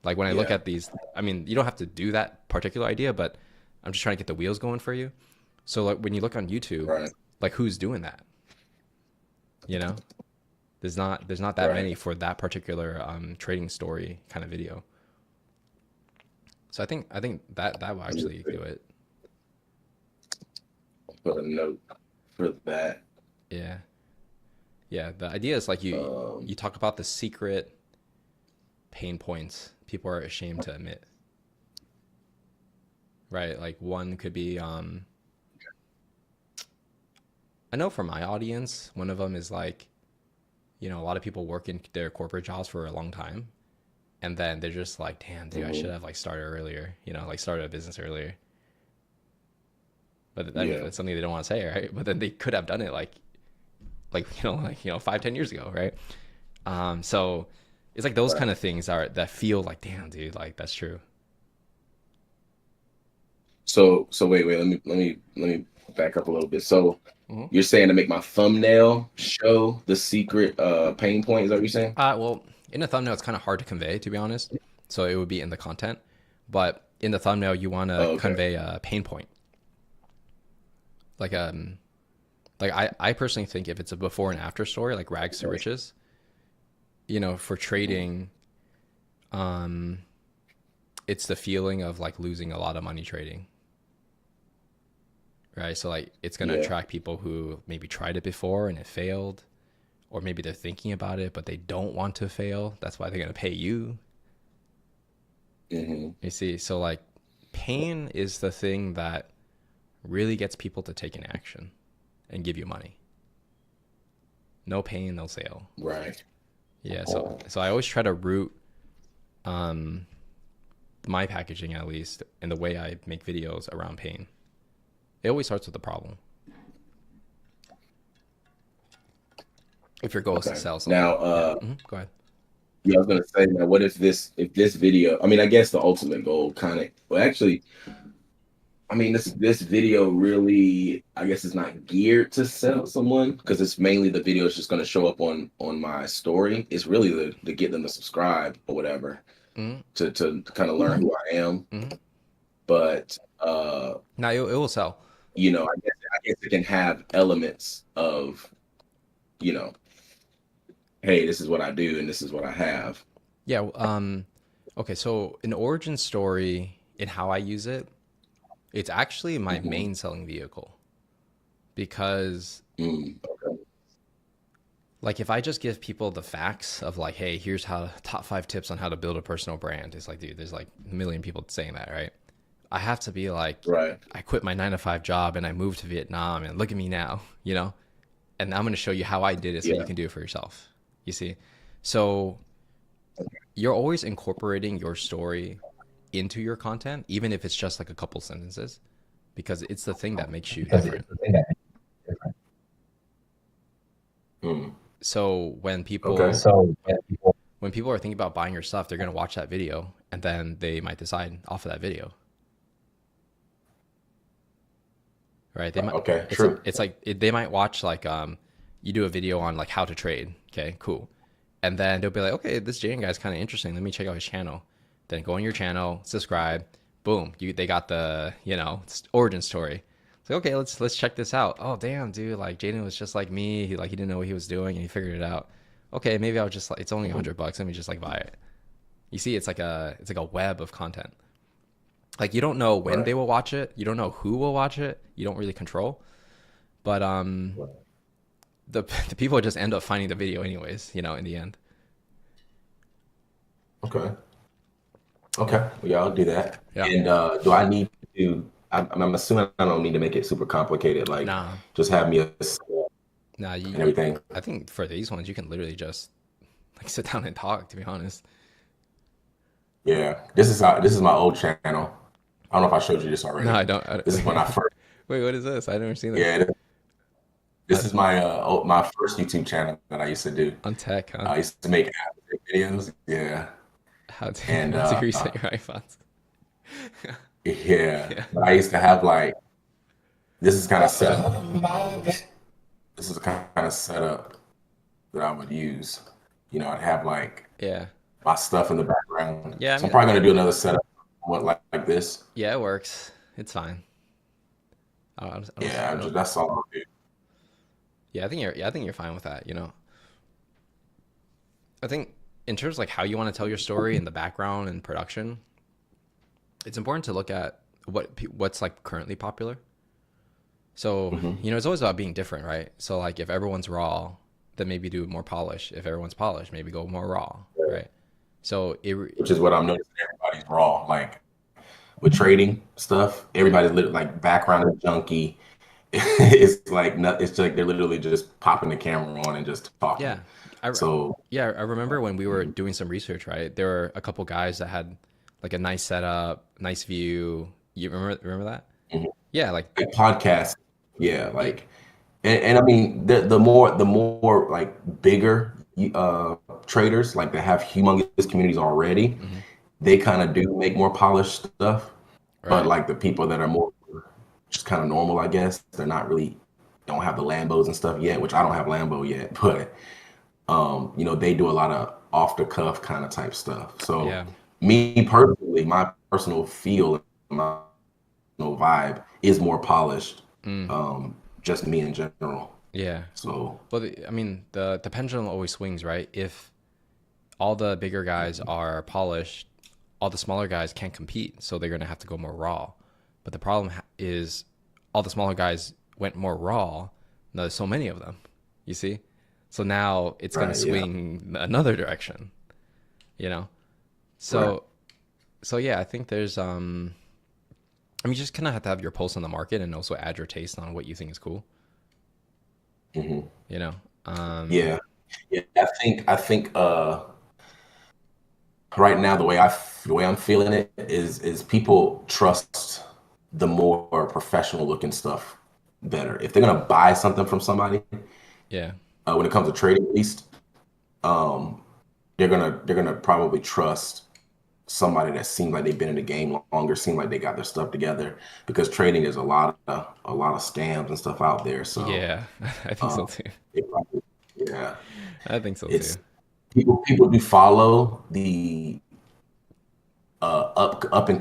like when I look Yeah, at these, I mean, you don't have to do that particular idea, but I'm just trying to get the wheels going for you. So like when you look on YouTube, right, like who's doing that? You know, there's not that right. many for that particular trading story kind of video. So I think that will actually do it. Put a note for that. Yeah. Yeah. The idea is like you Um, you talk about the secret pain points people are ashamed to admit, right? Like one could be I know for my audience, one of them is like, a lot of people work in their corporate jobs for a long time, and then they're just like, damn, dude, I should mhm. have like started earlier, like started a business earlier. But I mean, Yeah, that's something they don't want to say, right? But then they could have done it like 5-10 years ago, right? So it's like those right. kind of things that feel like, damn, dude, like that's true. So wait, let me back up a little bit. So Hmm. you're saying to make my thumbnail show the secret pain point? Is that what you're saying? Well, in a thumbnail, it's kind of hard to convey, to be honest. So it would be in the content, but in the thumbnail, you want to Oh, okay. convey a pain point. Like I personally think if it's a before and after story, like rags to riches, for trading, um, it's the feeling of like losing a lot of money trading, right? So like it's gonna Yeah. attract people who maybe tried it before and it failed, or maybe they're thinking about it but they don't want to fail. That's why they're gonna pay you. Hmm. You see, so like pain is the thing that really gets people to take an action and give you money. No pain, no sale. Right. Yeah, so I always try to root um my packaging at least and the way I make videos around pain. It always starts with the problem. If your goal is to Okay. sell Now, something. Yeah. Go ahead. yeah, I was gonna say now, what if this video? I mean, I guess the ultimate goal, kind of. Well, actually, I mean, this video really, I guess, it's not geared to sell someone because it's mainly the video is just gonna show up on my story. It's really to get them to subscribe or whatever Hmm. to kind of learn who I am. Hmm. But Now it will sell. I guess it can have elements of, you know, hey, this is what I do and this is what I have. Yeah. Okay. So an origin story in how I use it, it's actually my Hmm. main selling vehicle because Okay. like if I just give people the facts of like, hey, here's how top 5 tips on how to build a personal brand. It's like, dude, there's like a million people saying that, right? I have to be like, Right. I quit my 9 to 5 job and I moved to Vietnam and look at me now, and I'm going to show you how I did it so you Yeah. can do it for yourself. You see? So you're always incorporating your story into your content, even if it's just like a couple sentences, because it's the thing that makes you different. Mm. So when Okay. people are thinking about buying your stuff, they're going to watch that video and then they might decide off of that video, right? They might, Okay. it's True. it's like they might watch like you do a video on like how to trade, okay, cool, and then they'll be like, okay, this Jaden guy's kind of interesting, let me check out his channel. Then go on your channel, subscribe, boom, they got the origin story. It's like, okay, let's check this out. Oh damn, dude, like Jaden was just like me. He didn't know what he was doing and he figured it out. Okay, maybe I'll just like, it's only $100. Let me just like buy it. You see, it's like a web of content. Like you don't know when Right. they will watch it. You don't know who will watch it. You don't really control. But the people just end up finding the video anyways, you know, in the end. Okay. Okay. Well, yeah, I'll do that. Yeah. And do I need to? I'm assuming I don't need to make it super complicated. Like, Nah, just have me nah. and everything. I think for these ones, you can literally just like sit down and talk. To be honest. Yeah. This is my old channel. I don't know if I showed you this already. No, I don't. This is when I first. Wait, what is this? I never seen this. Yeah. This is my first YouTube channel that I used to do. On tech, huh? I used to make videos. Yeah. How to, And how to reset your iPhones. yeah. Yeah. But I used to have like this is kind of set up. This is the kind of setup that I would use. You know, I'd have like Yeah. my stuff in the background. Yeah, I So mean- I'm probably gonna do another setup like this. Yeah, it works. It's fine. Yeah, that's all I'll do. Yeah, I think you're fine with that, you know. I think in terms of like how you want to tell your story and the background and production, it's important to look at what's like currently popular. So, you know, it's always about being different, right? So like if everyone's raw, then maybe do more polish. If everyone's polished, maybe go more raw, right? So Which is what I'm noticing. Everybody's raw. Like with trading stuff, everybody's like background is junky. It's like it's like they're literally just popping the camera on and just talking. yeah. I remember when we were doing some research, right? There were a couple guys that had like a nice setup, nice view. You remember that? Mhm. Yeah, like podcasts. Yeah, like and I mean the more like bigger traders like that have humongous communities already, they kind of do make more polished stuff. right. But like the people that are more just kind of normal, I guess, they're not really don't have the Lambos and stuff yet, which I don't have Lambo yet, but you know, they do a lot of off the cuff kind of type stuff. So Yeah. me personally, my personal feel, my personal vibe is more polished. Just me in general. Yeah. So Well, I mean, the pendulum always swings, right? If all the bigger guys are polished, all the smaller guys can't compete, so they're gonna have to go more raw. But the problem is, all the smaller guys went more raw. Now there's so many of them, you see. So now it's gonna Right, yeah. swing another direction, you know. So, so yeah, I think there's I mean, you just kind of have to have your pulse on the market and also add your taste on what you think is cool. mhm. You know. Yeah. I think right now the way I'm feeling it is people trust the more professional looking stuff better. If they're gonna buy something from somebody, Yeah. when it comes to trading at least, they're gonna probably trust somebody that seems like they've been in the game longer, seem like they got their stuff together, because trading is a lot of scams and stuff out there. So Yeah, I think so too. it probably, yeah, I think so it's too. people do follow the up and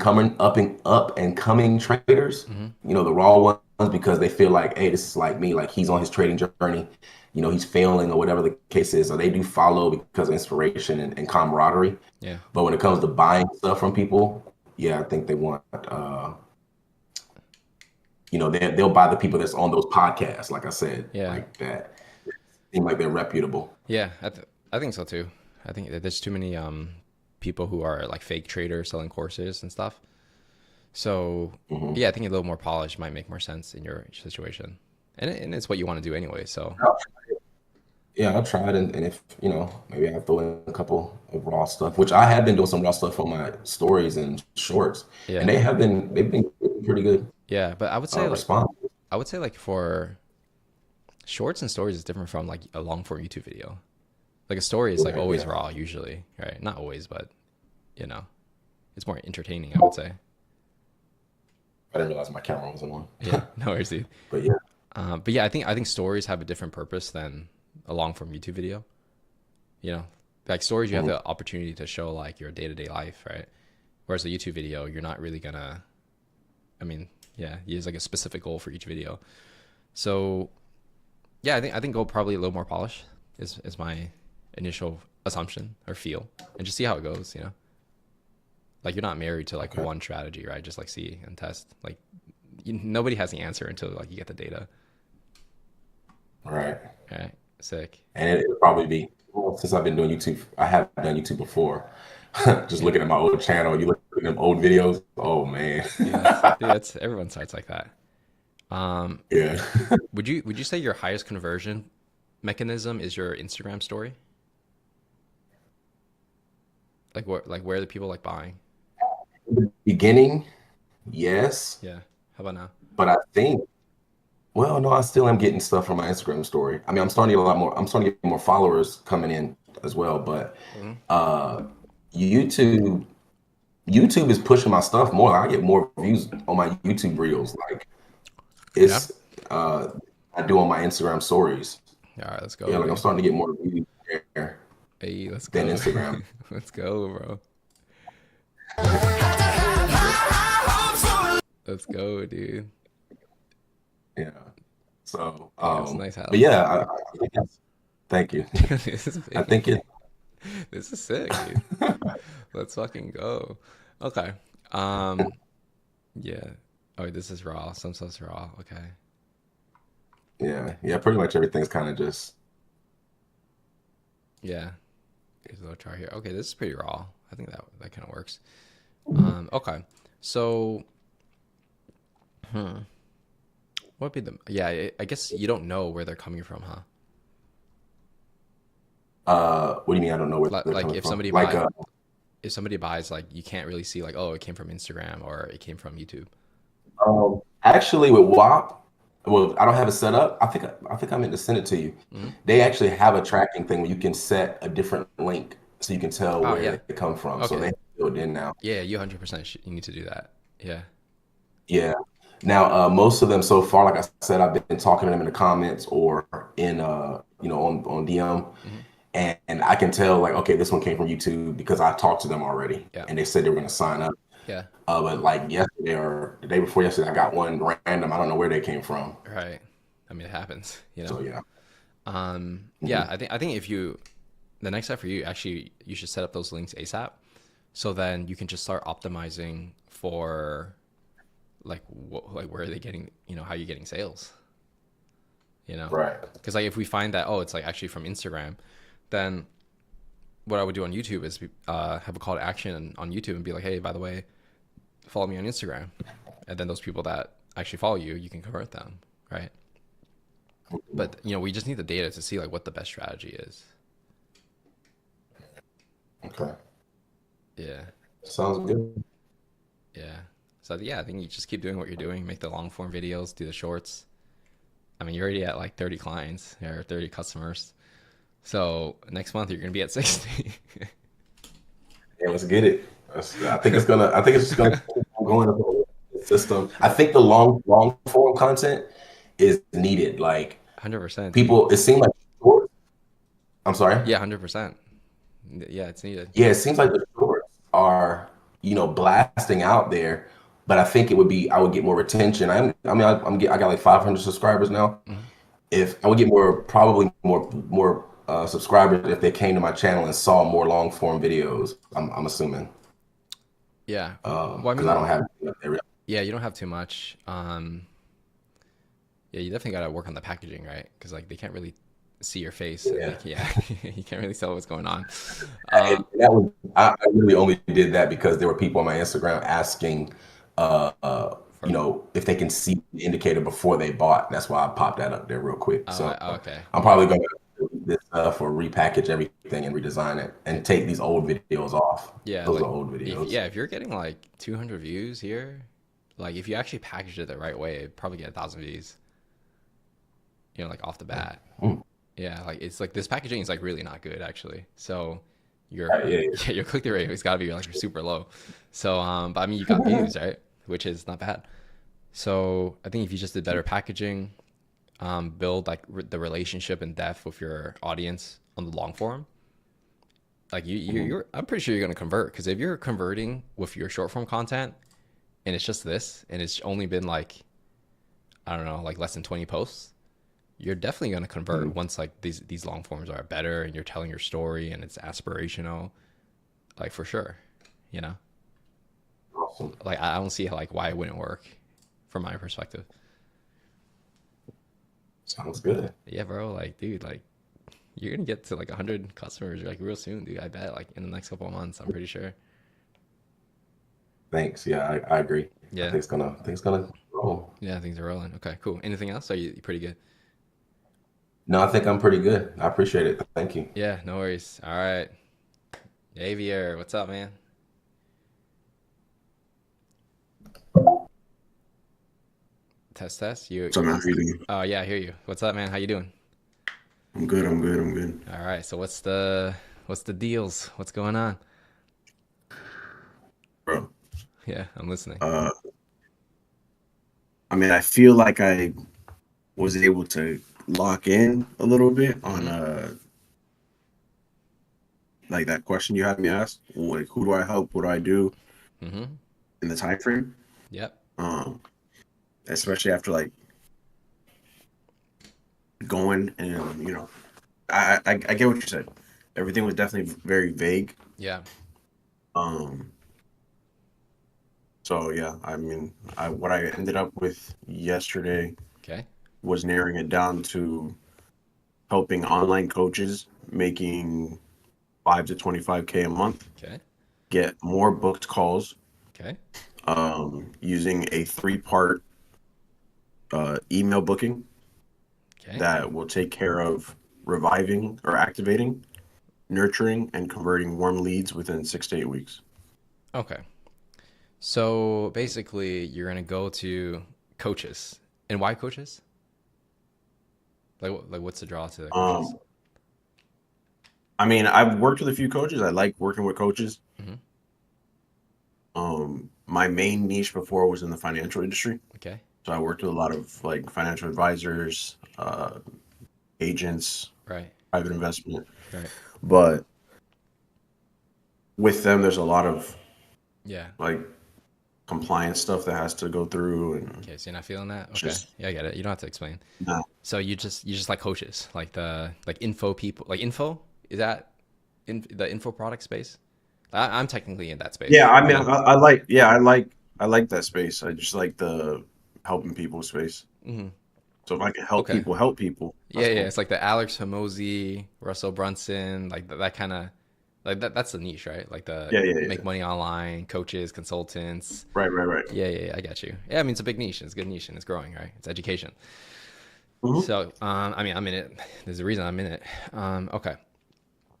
coming traders, you know, the raw ones, because they feel like, hey, this is like me, like he's on his trading journey, you know, he's failing or whatever the case is. So they do follow because of inspiration and camaraderie. Yeah. But when it comes to buying stuff from people, yeah, I think they want you know, they'll buy the people that's on those podcasts, like I said, Yeah. like that seem like they're reputable. Yeah, I think so too. I think that there's too many people who are like fake traders selling courses and stuff. So yeah, I think a little more polished might make more sense in your situation, and it's what you want to do anyway. So Yeah, I'll try it, and if you know, maybe I'll throw in a couple of raw stuff, which I have been doing some raw stuff on my stories and shorts, Yeah. and they've been pretty good yeah, but I would say like response. for shorts and stories is different from like a long form YouTube video. Like a story is like Right, always yeah. raw usually, right? Not always, but you know, it's more entertaining, I would say. I didn't realize my camera wasn't on. Yeah, no worries, dude. But yeah, But yeah, I think stories have a different purpose than a long form YouTube video. You know, like stories, you have the opportunity to show like your day to day life, right? Whereas a YouTube video, you're not really gonna. I mean, yeah, use like a specific goal for each video. So, yeah, I think go probably a little more polished is my initial assumption or feel, and just see how it goes. You know, like you're not married to like one strategy, right? Just like see and test. Like nobody has the answer until like you get the data. right. All right, sick. And it'll probably be, well, since I've been doing YouTube, I have done YouTube before. Just Yeah, looking at my old channel, you look at them old videos. Oh man. dude, that's everyone starts like that. Um, Yeah. would you say your highest conversion mechanism is your Instagram story? Like where are the people like buying? Beginning, yes, Yeah. How about now? but I think, well, no, I still am getting stuff from my Instagram story. I mean, I'm starting to get a lot more. I'm starting to get more followers coming in as well. But Mhm. uh, YouTube, YouTube is pushing my stuff more. I get more views on my YouTube reels. Like Yeah. it's, I do on my Instagram stories. All right, let's go, Yeah, like I'm dude. starting to get more views there Hey, let's than go. Instagram. Let's go, bro. Let's go, dude. Yeah. So, Yeah, it's a nice but house. yeah, I think thank you. This is I big. think it. This is sick, dude. Let's fucking go. Okay. Um, yeah. Oh, this is raw. Some stuff's raw. Okay. Yeah, pretty much everything's kind of just. Yeah. Here's a little chart here. Okay, this is pretty raw. I think that kind of works. Okay. So, hmm. What would be the, yeah, I guess you don't know where they're coming from, huh? What do you mean? I don't know where they're Like coming if from. somebody Like, buys, like you can't really see like, oh, it came from Instagram or it came from YouTube. actually, with WAP, well, I don't have it set up. I think I meant to send it to you. Hmm. They actually have a tracking thing where you can set a different link so you can tell Oh, where yeah. they come from. So they Okay. have it built in now. Yeah, you 100% you need to do that. Yeah. Yeah. Now, most of them so far, like I said, I've been talking to them in the comments or in, on DM, Hmm. and I can tell like, okay, this one came from YouTube because I talked to them already, Yeah. and they said they were going to sign up. Yeah. But like yesterday or the day before yesterday, I got one random. I don't know where they came from. Right. I mean, it happens, you know? So yeah. Yeah, Mhm. I think the next step for you, actually, you should set up those links ASAP. So then you can just start optimizing for like where are they getting, how are you getting sales, you know? Right. Because like if we find that, oh, it's like actually from Instagram, then what I would do on YouTube is have a call to action on YouTube and be like, hey, by the way, follow me on Instagram. And then those people that actually follow you, you can convert them, right? But we just need the data to see like what the best strategy is. Okay. Yeah. Sounds good. Yeah. So yeah, I think you just keep doing what you're doing, make the long form videos, do the shorts. I mean, you're already at like 30 clients or 30 customers. So next month you're gonna be at 60. Yeah, let's get it. I think it's just gonna keep on going up the system. I think the long form content is needed. Like 100%, dude. people, it seemed like short. I'm sorry. Yeah, 100%. Yeah, it's needed. Yeah, it seems like the shorts are, blasting out there, but I think I would get more retention. I got like 500 subscribers now. Mhm. If I would get probably more subscribers if they came to my channel and saw more long form videos. I'm assuming, Yeah. Well, I because I mean, don't have every. yeah, you don't have too much. Yeah, you definitely gotta work on the packaging, right? Because like they can't really see your face. And Yeah. yeah, you can't really tell what's going on. And that was I really only did that because there were people on my Instagram asking, For, if they can see the indicator before they bought. That's why I popped that up there real quick. So okay. I'm probably going to delete this stuff or repackage everything and redesign it and take these old videos off. Yeah, Those like are old videos. if you're getting like 200 views here, like if you actually packaged it the right way, it'd probably get 1,000 views. Like off the bat. Mm. Yeah, like it's like this packaging is like really not good actually. So your Right, yeah. yeah, your click through rate has got to be like super low. So but I mean you got views, right? Which is not bad. So I think if you just did better packaging, build like the relationship and depth with your audience on the long form, like you're I'm pretty sure you're gonna convert, because if you're converting with your short form content and it's just this and it's only been like, I don't know, like less than 20 posts, you're definitely going to convert once like these long forms are better and you're telling your story and it's aspirational, like for sure, Awesome. like I don't see like why it wouldn't work from my perspective. Sounds good. Yeah, bro. Like, dude, like you're gonna get to like 100 customers like real soon, dude. I bet like in the next couple of months. I'm pretty sure. Thanks. Yeah, I agree. I Yeah. think it's gonna roll. Yeah, things are rolling. Okay, cool. Anything else? Are you pretty good? No, I think I'm pretty good. I appreciate it. Thank you. Yeah, no worries. All right. Javier, what's up, man? Test, test. You. What's up, man? How you doing? Oh yeah, I hear you. What's up, man? How you doing? I'm good. I'm good. I'm good. All right. So what's the deals? What's going on? Bro. Yeah, I'm listening. I mean, I feel like I was able to lock in a little bit on like that question you had me ask. Like, who do I help? What do I do Mm-hmm. in the time frame? Yep. Especially after like going and I get what you said. Everything was definitely very vague. Yeah. So yeah, I mean, what I ended up with yesterday Okay. was narrowing it down to helping online coaches making 5 to 25K a month Okay. get more booked calls, Okay. using a 3-part email booking Okay. that will take care of reviving or activating, nurturing, and converting warm leads within 6 to 8 weeks. Okay. So basically, you're gonna go to coaches, and why coaches? Like what's the draw to the coaches? I mean, I've worked with a few coaches. I like working with coaches. Mhm. My main niche before was in the financial industry. Okay. So I worked with a lot of like financial advisors, agents, Right. private investment. Right. But with them, there's a lot of Yeah. like compliance stuff that has to go through, and Okay. So you're not feeling that? Okay. just Yeah, I get it. You don't have to explain. no. So you just like coaches, like the info people, like info. Is that in the info product space? I'm technically in that space. Yeah, I you mean, know? I like that space. I just like the helping people space. Mhm. So if I can help Okay. help people. Yeah, That's yeah. cool. It's like the Alex Hormozy, Russell Brunson, like that kind of like that's the niche, right? Like the Yeah. make money online, coaches, consultants. Right. Yeah, I got you. Yeah, I mean it's a big niche. It's a good niche and it's growing, right? It's education. Mhm. So, I mean, I'm in it. There's a reason I'm in it. Okay.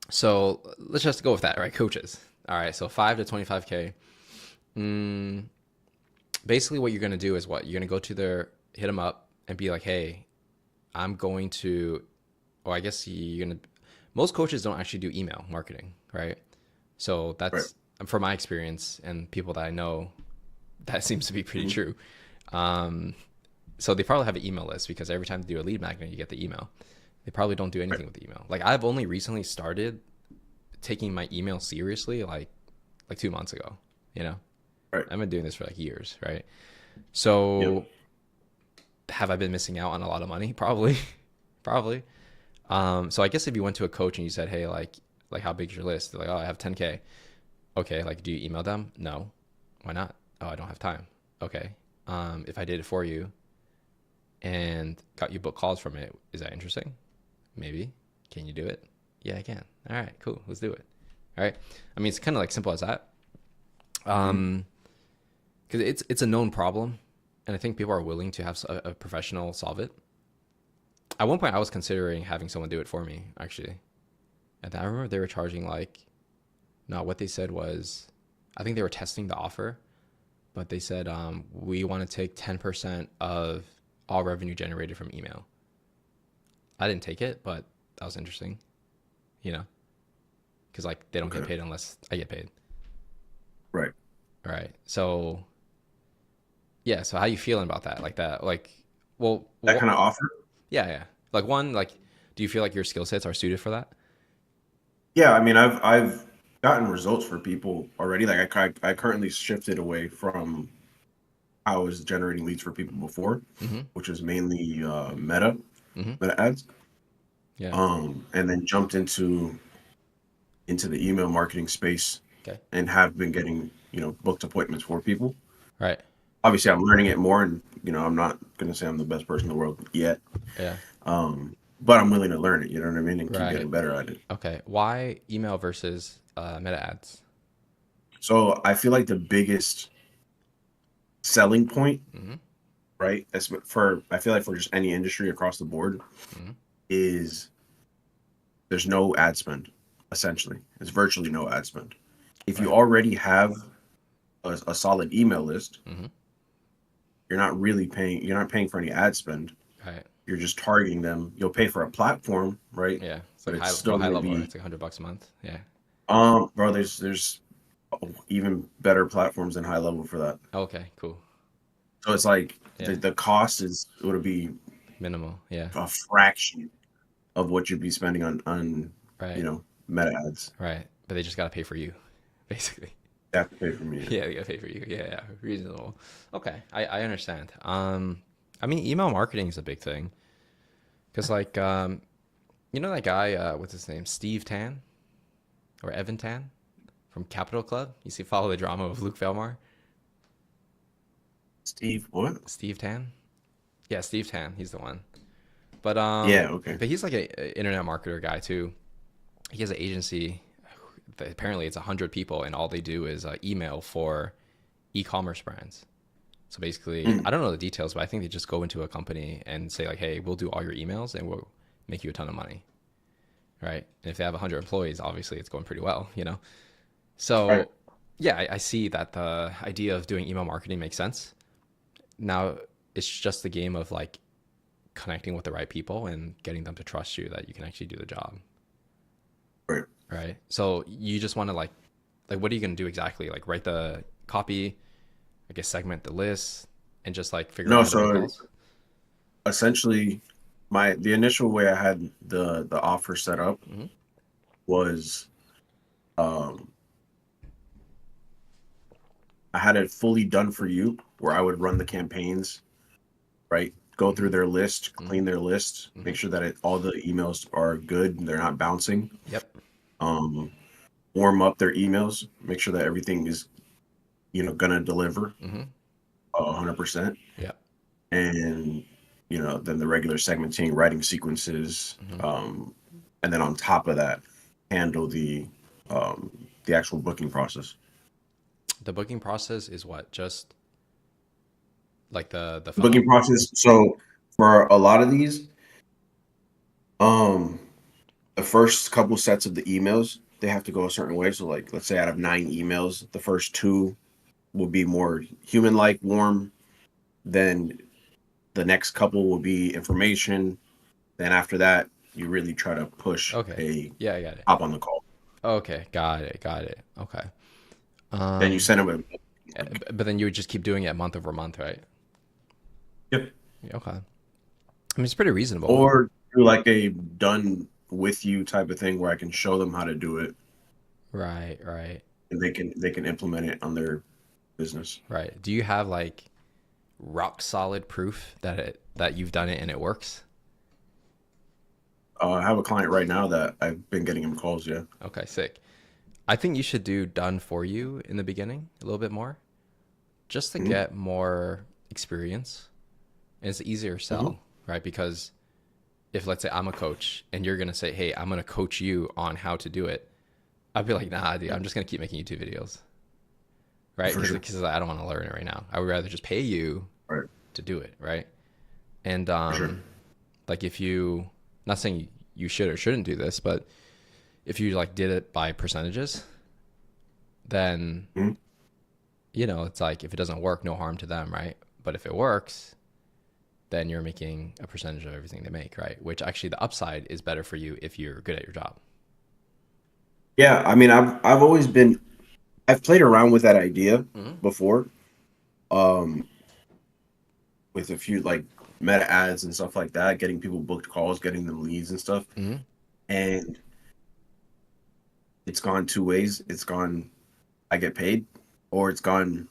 So let's just go with that, right? Coaches. All right. So 5 to 25K. Basically, what you're gonna do is what you're gonna go to hit them up and be like, hey, I'm going to, or I guess you're gonna. Most coaches don't actually do email marketing, right? So that's from my experience and people that I know, that seems to be pretty true. So they probably have an email list because every time they do a lead magnet, you get the email. They probably don't do anything with the email. Like I've only recently started taking my email seriously, like 2 months ago. You know, I've been doing this for like years, right? So have I been missing out on a lot of money? Probably. So I guess if you went to a coach and you said, hey, like how big's your list? They're like, oh, I have 10K. Okay, like do you email them? No. Why not? Oh, I don't have time. Okay. If I did it for you and got you book calls from it, is that interesting? Maybe. Can you do it? Yeah, I can. All right, cool. Let's do it. All right. I mean, it's kind of like simple as that. Because it's a known problem, and I think people are willing to have a professional solve it. At one point, I was considering having someone do it for me, actually. And I remember they were charging what they said was, I think they were testing the offer, but they said, we want to take 10% of all revenue generated from email. I didn't take it, but that was interesting, because like they don't get paid unless I get paid. Right. All right. So yeah. So how you feeling about that? Like that, like, well, That kind of offer? Yeah. Like do you feel like your skill sets are suited for that? Yeah, I mean, I've gotten results for people already. Like I currently shifted away from how I was generating leads for people before, which was mainly Meta ads. Yeah. And then jumped into the email marketing space. Okay. And have been getting booked appointments for people. Right. Obviously, I'm learning it more, and I'm not gonna say I'm the best person in the world yet. Yeah. But I'm willing to learn it. You know what I mean, and keep Right. getting better at it. Okay. Why email versus meta ads? So I feel like the biggest selling point, Mm-hmm. right? I feel like for just any industry across the board, Mhm. is there's no ad spend. Essentially, it's virtually no ad spend. If you Right. already have a solid email list, Mhm. you're not really paying. You're not paying for any ad spend. Right. You're just targeting them. You'll pay for a platform, right? Yeah. It's But like it's high, still high gonna level, right? be It's like $100 a month. Yeah. bro. There's even better platforms than high level for that. Okay. Cool. So it's like Yeah. the cost would be Minimal. Yeah. a fraction of what you'd be spending on Right. you know, meta ads. Right. But they just got to pay for you, basically. They have to pay for me. Yeah, they got to pay for you. Yeah, yeah. Reasonable. Okay. I understand. I mean, email marketing is a big thing. Because, like, you know that guy, what's his name? Steve Tan? Or Evan Tan? From Capital Club? You see, follow the drama of Luke Velmar? Steve, what? Steve Tan? Yeah, Steve Tan. He's the one. But Yeah, okay. But he's like a internet marketer guy too. He has an agency. Apparently, it's 100 people, and all they do is email for e-commerce brands. So basically, I don't know the details, but I think they just go into a company and say like, "Hey, we'll do all your emails, and we'll make you a ton of money." Right? And if they have 100 employees, obviously, it's going pretty well, you know. So Right. yeah, I see that the idea of doing email marketing makes sense. Now it's just the game of like connecting with the right people and getting them to trust you that you can actually do the job. Right. Right. So you just want to like what are you going to do exactly? Like write the copy, I guess segment the list and just like figure No, out how to make so calls. essentially the initial way I had the offer set up Mhm. was I had it fully done for you where I would run the campaigns, right? Go through their list, clean their list, make sure that all the emails are good, they're not bouncing. Yep. Warm up their emails, make sure that everything is, gonna deliver Mm-hmm. 100%. Yep. And then the regular segmenting, writing sequences, and then on top of that, handle the actual booking process. The booking process is what? Just like the The booking funnel? process. So for a lot of these, the first couple sets of the emails, they have to go a certain way. So like, let's say out of 9 emails, the first 2 will be more human-like, warm. Then the next couple will be information. Then after that, you really try to push Okay. Yeah, I got it. hop on the call. Okay, got it. Okay. Then you send them a But then you would just keep doing it month over month, right? yep. Yeah, okay. I mean, it's pretty reasonable. Or do like a done with you type of thing where I can show them how to do it Right. and they can implement it on their business. Right. Do you have like rock solid proof that you've done it and it works? I have a client right now that I've been getting him calls. Yeah. Okay, sick. I think you should do done for you in the beginning a little bit more, just to get more experience. And it's easier sell, right? Because if let's say I'm a coach and you're gonna say, "Hey, I'm gonna coach you on how to do it," I'd be like, "Nah, dude, I'm just gonna keep making YouTube videos." Right? For sure. Because I don't want to learn it right now. I would rather just pay you Right. to do it, right? And Sure. like if you, not saying you should or shouldn't do this, but if you like did it by percentages, then it's like if it doesn't work, no harm to them, right? But if it works, then you're making a percentage of everything they make, right? Which actually the upside is better for you if you're good at your job. Yeah. I mean, I've played around with that idea before, with a few like meta ads and stuff like that, getting people booked calls, getting them leads and stuff. And it's gone 2 ways. It's gone, I get paid, or it's gone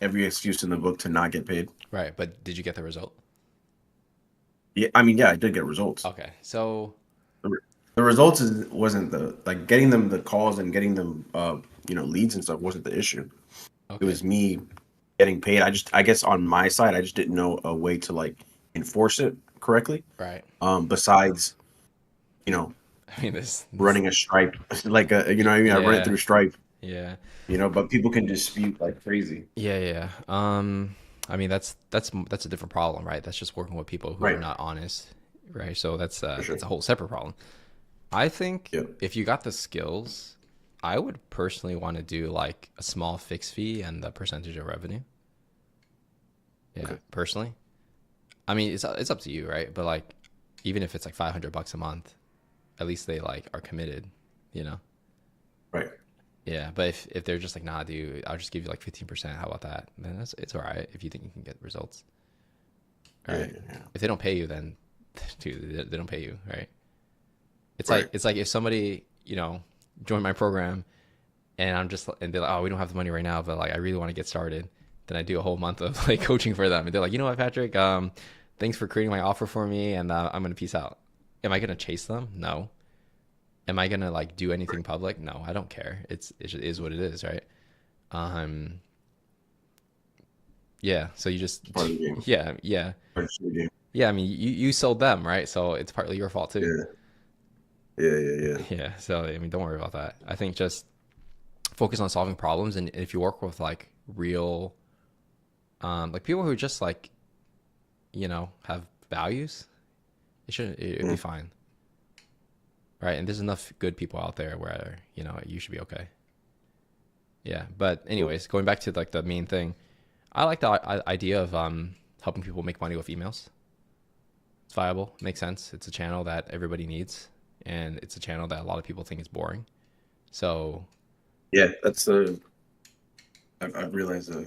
every excuse in the book to not get paid. Right. But did you get the result? Yeah, I mean, yeah, I did get results. Okay. So The results wasn't the like getting them the calls and getting them leads and stuff wasn't the issue. okay. It was me getting paid. I guess on my side, I just didn't know a way to like enforce it correctly. Right. Besides, you know, I mean, this running a Stripe, like you know what I mean? I run it Yeah. through Stripe, Yeah. you know, but people can dispute like crazy. Yeah. I mean, that's a different problem, right? That's just working with people who are Right. not honest, right? So that's For sure. that's a whole separate problem. I think Yeah. if you got the skills, I would personally want to do like a small fixed fee and the percentage of revenue. Yeah, Okay. personally. I mean, it's up to you, right? But like, even if it's like $500 a month, at least they like are committed, you know? Right. Yeah, but if they're just like, nah, dude, I'll just give you like 15%. How about that? Then it's all right if you think you can get results. All Yeah, right. yeah. If they don't pay you, then dude, they don't pay you, right? It's Right. like if somebody, you know, joined my program and they're like, oh, we don't have the money right now, but like I really want to get started. Then I do a whole month of like coaching for them, and they're like, you know what, Patrick, thanks for creating my offer for me, and I'm gonna peace out. Am I gonna chase them? No. Am I gonna like do anything public? No, I don't care. It just is what it is, right? Um, yeah. So you just Part of the game. yeah. Part of the game. Yeah, I mean, you sold them, right? So it's partly your fault too. Yeah. Yeah. So I mean, don't worry about that. I think just focus on solving problems, and if you work with like real, like people who just like, you know, have values, it'll be fine, right? And there's enough good people out there where you know you should be okay. Yeah. But anyways, going back to like the main thing, I like the idea of helping people make money with emails. It's viable, makes sense. It's a channel that everybody needs, and it's a channel that a lot of people think is boring. So Yeah, that's I've realized a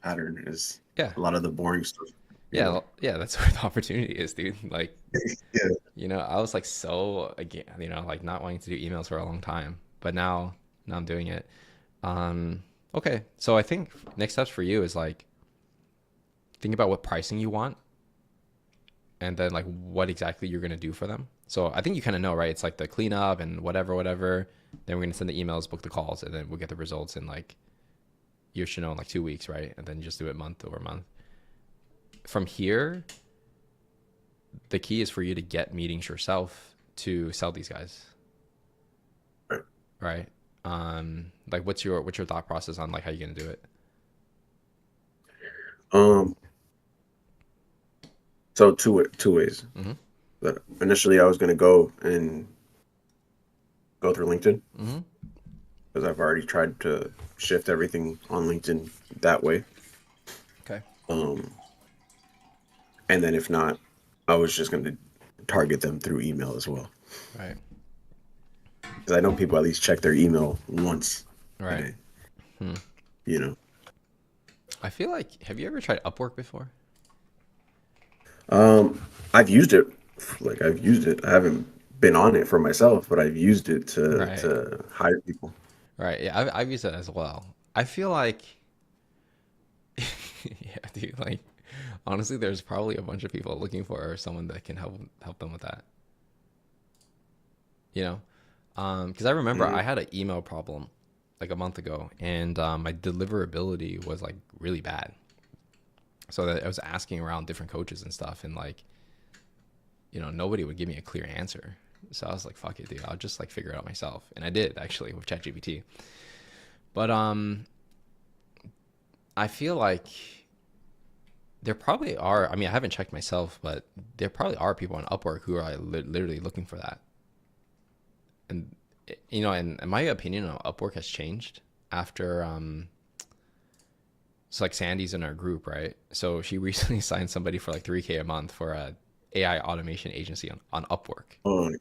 pattern is yeah, a lot of the boring stuff. yeah, that's where the opportunity is, dude. Like, Yeah. you know, I was like so again, you know, like not wanting to do emails for a long time, but now I'm doing it. Okay, so I think next steps for you is like think about what pricing you want, and then like what exactly you're gonna do for them. So I think you kind of know, right? It's like the cleanup and whatever. Then we're gonna send the emails, book the calls, and then we'll get the results in like you should know in like 2 weeks, right? And then you just do it month over month. From here, the key is for you to get meetings yourself to sell these guys, right? Like what's your thought process on like how you're gonna do it? So two ways. Mhm. But initially, I was going to go through LinkedIn Mm-hmm. because I've already tried to shift everything on LinkedIn that way. Okay. And then if not, I was just going to target them through email as well. Right. Because I know people at least check their email once a Right. day. You know. I feel like, have you ever tried Upwork before? I've used it. I've used it. I haven't been on it for myself, but I've used it to hire people. Right. Yeah, I've used it as well. I feel like, yeah, dude. Like, honestly, there's probably a bunch of people looking for someone that can help them with that. You know, because I remember I had an email problem like a month ago, and my deliverability was like really bad. So that I was asking around different coaches and stuff, and like, you know, nobody would give me a clear answer. So I was like, fuck it, dude. I'll just like figure it out myself. And I did actually with ChatGPT. But I feel like there probably are, I mean, I haven't checked myself, but there probably are people on Upwork who are literally looking for that. And, you know, and my opinion on Upwork has changed after, so like Sandy's in our group, right? So she recently signed somebody for like $3K a month for a AI automation agency on Upwork. Oh,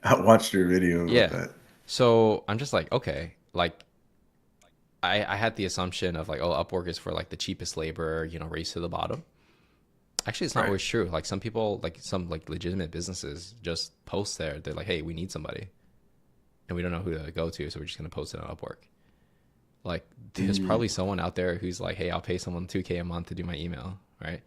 I watched your video about that. So I'm just like, okay, like I had the assumption of like, oh, Upwork is for like the cheapest labor, you know, race to the bottom. Actually, it's not always true. Like some people, like some like legitimate businesses just post there. They're like, hey, we need somebody. And we don't know who to go to, so we're just going to post it on Upwork. Like there's probably someone out there who's like, hey, I'll pay someone $2K a month to do my email, right?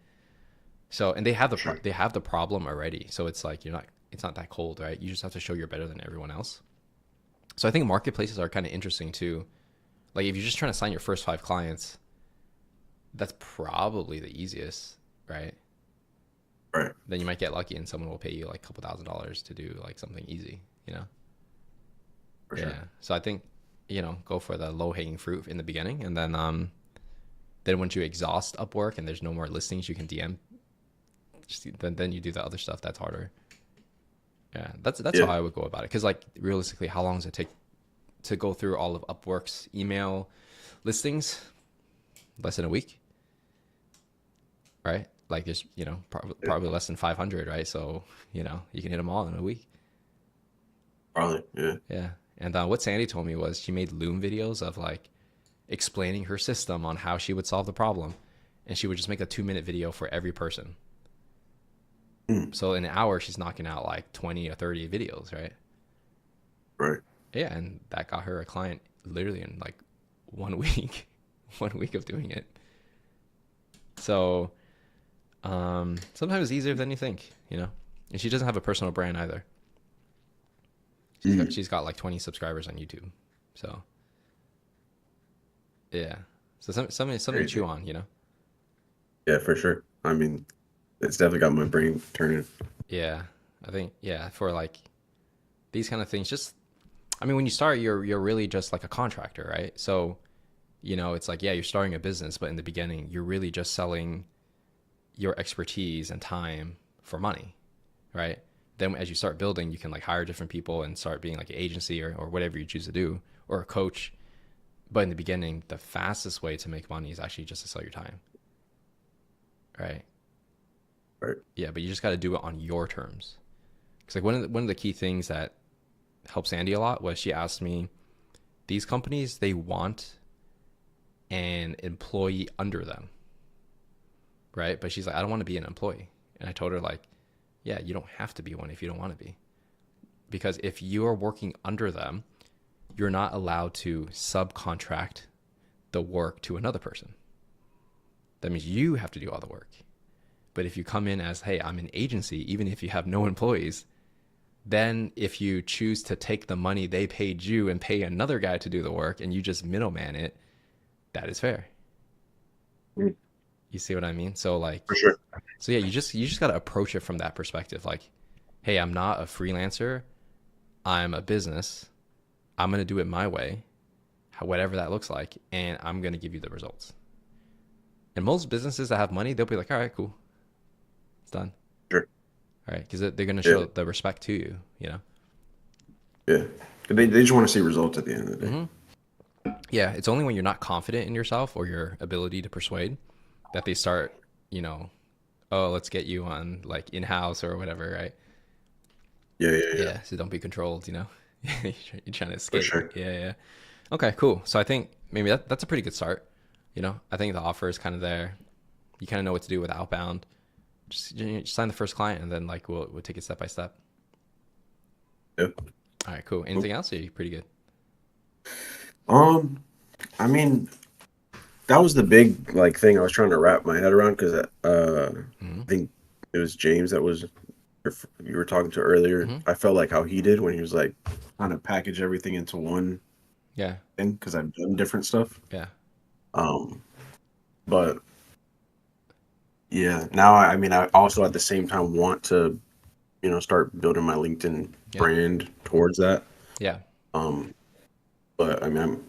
So, and they have the problem already. So it's like, it's not that cold, right? You just have to show you're better than everyone else. So I think marketplaces are kind of interesting too. Like if you're just trying to sign your first 5 clients, that's probably the easiest, right? Right. Then you might get lucky and someone will pay you like a couple $1,000s to do like something easy, you know? For Yeah. sure. So I think, go for the low hanging fruit in the beginning, and then once you exhaust Upwork and there's no more listings you can DM, then you do the other stuff that's harder. Yeah, that's Yeah. how I would go about it. Because like realistically, how long does it take to go through all of Upwork's email listings? Less than a week, right? Like there's probably less than 500, right? So you can hit them all in a week. Probably. Yeah. Yeah. And what Sandy told me was she made Loom videos of like explaining her system on how she would solve the problem, and she would just make a 2-minute video for every person. So in an hour, she's knocking out like 20 or 30 videos, right? Right. Yeah, and that got her a client literally in like 1 week, 1 week of doing it. So sometimes it's easier than you think, And she doesn't have a personal brand either. She's got like 20 subscribers on YouTube. So yeah, so something to chew on, Yeah, for sure. I mean, it's definitely got my brain turning. Yeah, I think for like these kind of things, just when you start, you're really just like a contractor, right? So it's like you're starting a business, but in the beginning, you're really just selling your expertise and time for money, right? Then as you start building, you can like hire different people and start being like an agency or whatever you choose to do, or a coach. But in the beginning, the fastest way to make money is actually just to sell your time, right? Right. Yeah, but you just got to do it on your terms. Because like one of the key things that helped Sandy a lot was she asked me, these companies, they want an employee under them, right? But she's like, I don't want to be an employee. And I told her like, yeah, you don't have to be one if you don't want to be. Because if you are working under them, you're not allowed to subcontract the work to another person. That means you have to do all the work. But if you come in as, hey, I'm an agency, even if you have no employees, then if you choose to take the money they paid you and pay another guy to do the work and you just middleman it, that is fair. You see what I mean? So like, For sure. So yeah, you just got to approach it from that perspective. Like, hey, I'm not a freelancer. I'm a business. I'm going to do it my way, whatever that looks like. And I'm going to give you the results. And most businesses that have money, they'll be like, all right, cool. It's done. Sure. All right. Because they're going to show the respect to you, Yeah. They just want to see results at the end of the day. Mm-hmm. Yeah. It's only when you're not confident in yourself or your ability to persuade that they start, oh, let's get you on like in-house or whatever, right? Yeah. So don't be controlled, you're trying to escape. For sure. Yeah. Okay, cool. So I think maybe that's a pretty good start. I think the offer is kind of there. You kind of know what to do with outbound. Just sign the first client, and then like we'll take it step by step. Yep. All right, cool. Anything else? Or are you pretty good? I mean, that was the big like thing I was trying to wrap my head around because I think it was James that was you were talking to earlier. I felt like how he did when he was like trying to package everything into one thing because I've done different stuff. Yeah. But yeah, now I mean I also at the same time want to, start building my LinkedIn brand towards that. Yeah. But I mean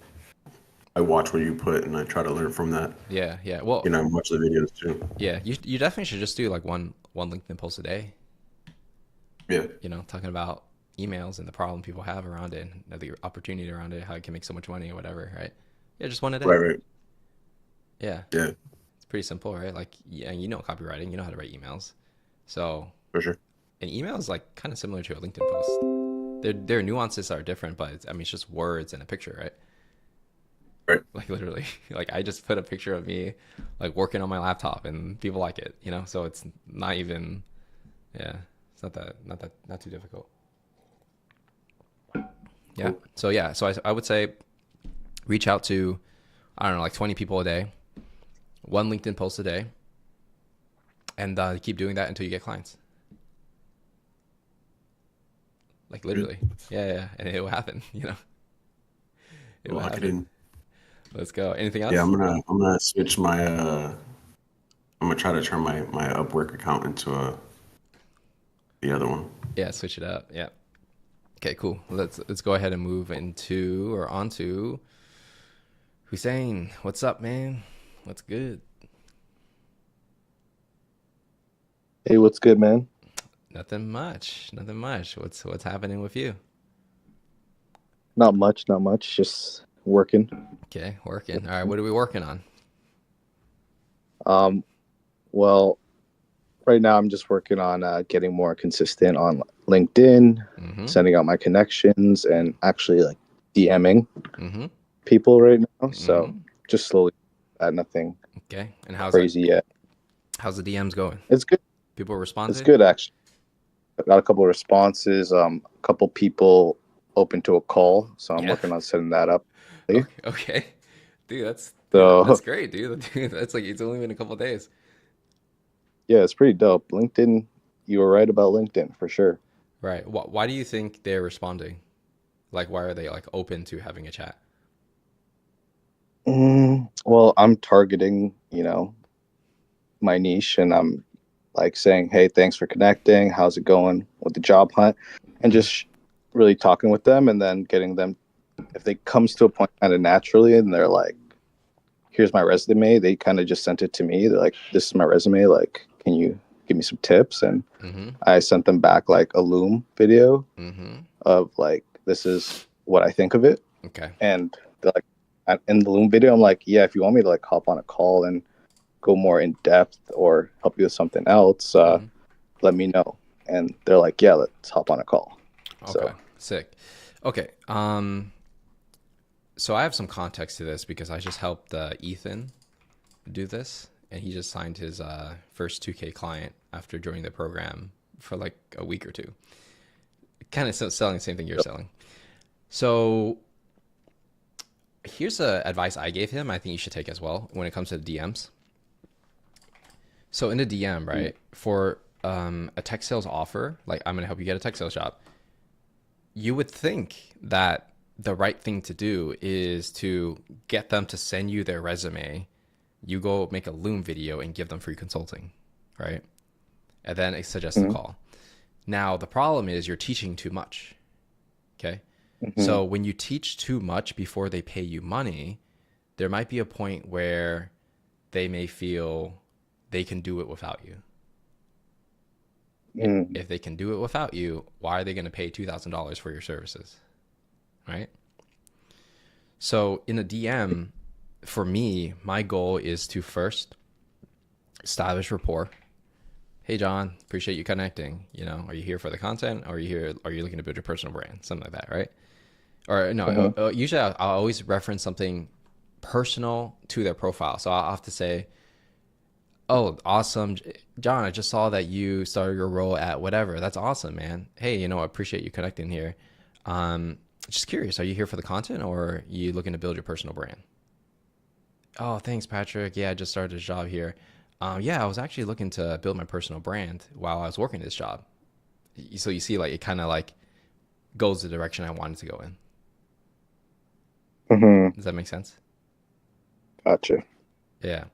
I watch what you put and I try to learn from that. Yeah. Well, I watch the videos too. Yeah, you definitely should just do like one LinkedIn post a day. Yeah. Talking about emails and the problem people have around it and the opportunity around it, how it can make so much money or whatever, right? Yeah, just one a day. Right. Yeah. Yeah. It's pretty simple, right? Like, yeah, copywriting, you know how to write emails. So For sure. an email is like kind of similar to a LinkedIn post. Their nuances are different, but it's just words and a picture, right? Right. Like literally, like I just put a picture of me like working on my laptop and people like it, so it's not even, it's not too difficult. Yeah. Cool. So I would say reach out to, I don't know, like 20 people a day, one LinkedIn post a day, and keep doing that until you get clients. Like literally. Yeah. And it will happen, It will Lock it happen. in. Let's go. Anything else? Yeah, I'm gonna switch my I'm gonna try to turn my Upwork account into a the other one. Yeah, switch it up. Yeah. Okay, cool. Let's go ahead and move into or onto Hussein. What's up, man? What's good? Hey, what's good, man? Nothing much. Nothing much. What's happening with you? Not much, not much. Just working. Okay, working. All right, what are we working on? Well, right now I'm just working on getting more consistent on LinkedIn, Mm-hmm. sending out my connections, and actually like DMing Mm-hmm. people right now. So Mhm. just slowly, nothing Okay. And how's crazy yet. how's the DMs going? It's good. People It's responding? good actually. I got a couple of responses. A couple people open to a call, so I'm Yeah. working on setting that up. Okay. Dude, that's So great, dude. Dude, that's like it's only been a couple of days. yeah, it's pretty dope. LinkedIn, you were right about LinkedIn for sure. Right. Why do you think they're responding? Like, why are they like open to having a chat? Well, I'm targeting, my niche, and I'm like saying, "Hey, thanks for connecting. How's it going with the job hunt?" And just really talking with them, and then getting them. If they comes to a point kind of naturally, and they're like, "Here's my resume," they kind of just sent it to me. They're like, "This is my resume. Like, can you give me some tips?" And Mm-hmm. I sent them back like a Loom video Mm-hmm. of like, "This is what I think of it." Okay. And they're like, in the Loom video, I'm like, "Yeah, if you want me to like hop on a call and go more in depth or help you with something else, Mhm. let me know." And they're like, "Yeah, let's hop on a call." Okay. So Sick. Okay. So I have some context to this because I just helped Ethan do this, and he just signed his first 2K client after joining the program for like a week or two. Kind of selling the same thing you're selling. So here's advice I gave him. I think you should take as well when it comes to the DMs. So in the DM, right, for a tech sales offer, like I'm gonna help you get a tech sales job, you would think that the right thing to do is to get them to send you their resume. You go make a Loom video and give them free consulting, right? And then suggest a call. Now, the problem is you're teaching too much, okay? So when you teach too much before they pay you money, there might be a point where they may feel they can do it without you. If they can do it without you, why are they going to pay $2,000 for your services? Right? So in a DM, for me, my goal is to first establish rapport. Hey, John, appreciate you connecting. Are you here for the content, or are you looking to build your personal brand? Something like that, right? Or no, usually I'll always reference something personal to their profile. So I'll have to say, "Oh, awesome, John, I just saw that you started your role at whatever. That's awesome, man. Hey, I appreciate you connecting here. Just curious, are you here for the content, or are you looking to build your personal brand?" "Oh, thanks, Patrick. Yeah, I just started a job here. Yeah, I was actually looking to build my personal brand while I was working this job." So you see, like, it kind of like goes the direction I wanted to go in. Does that make sense? Gotcha. Yeah.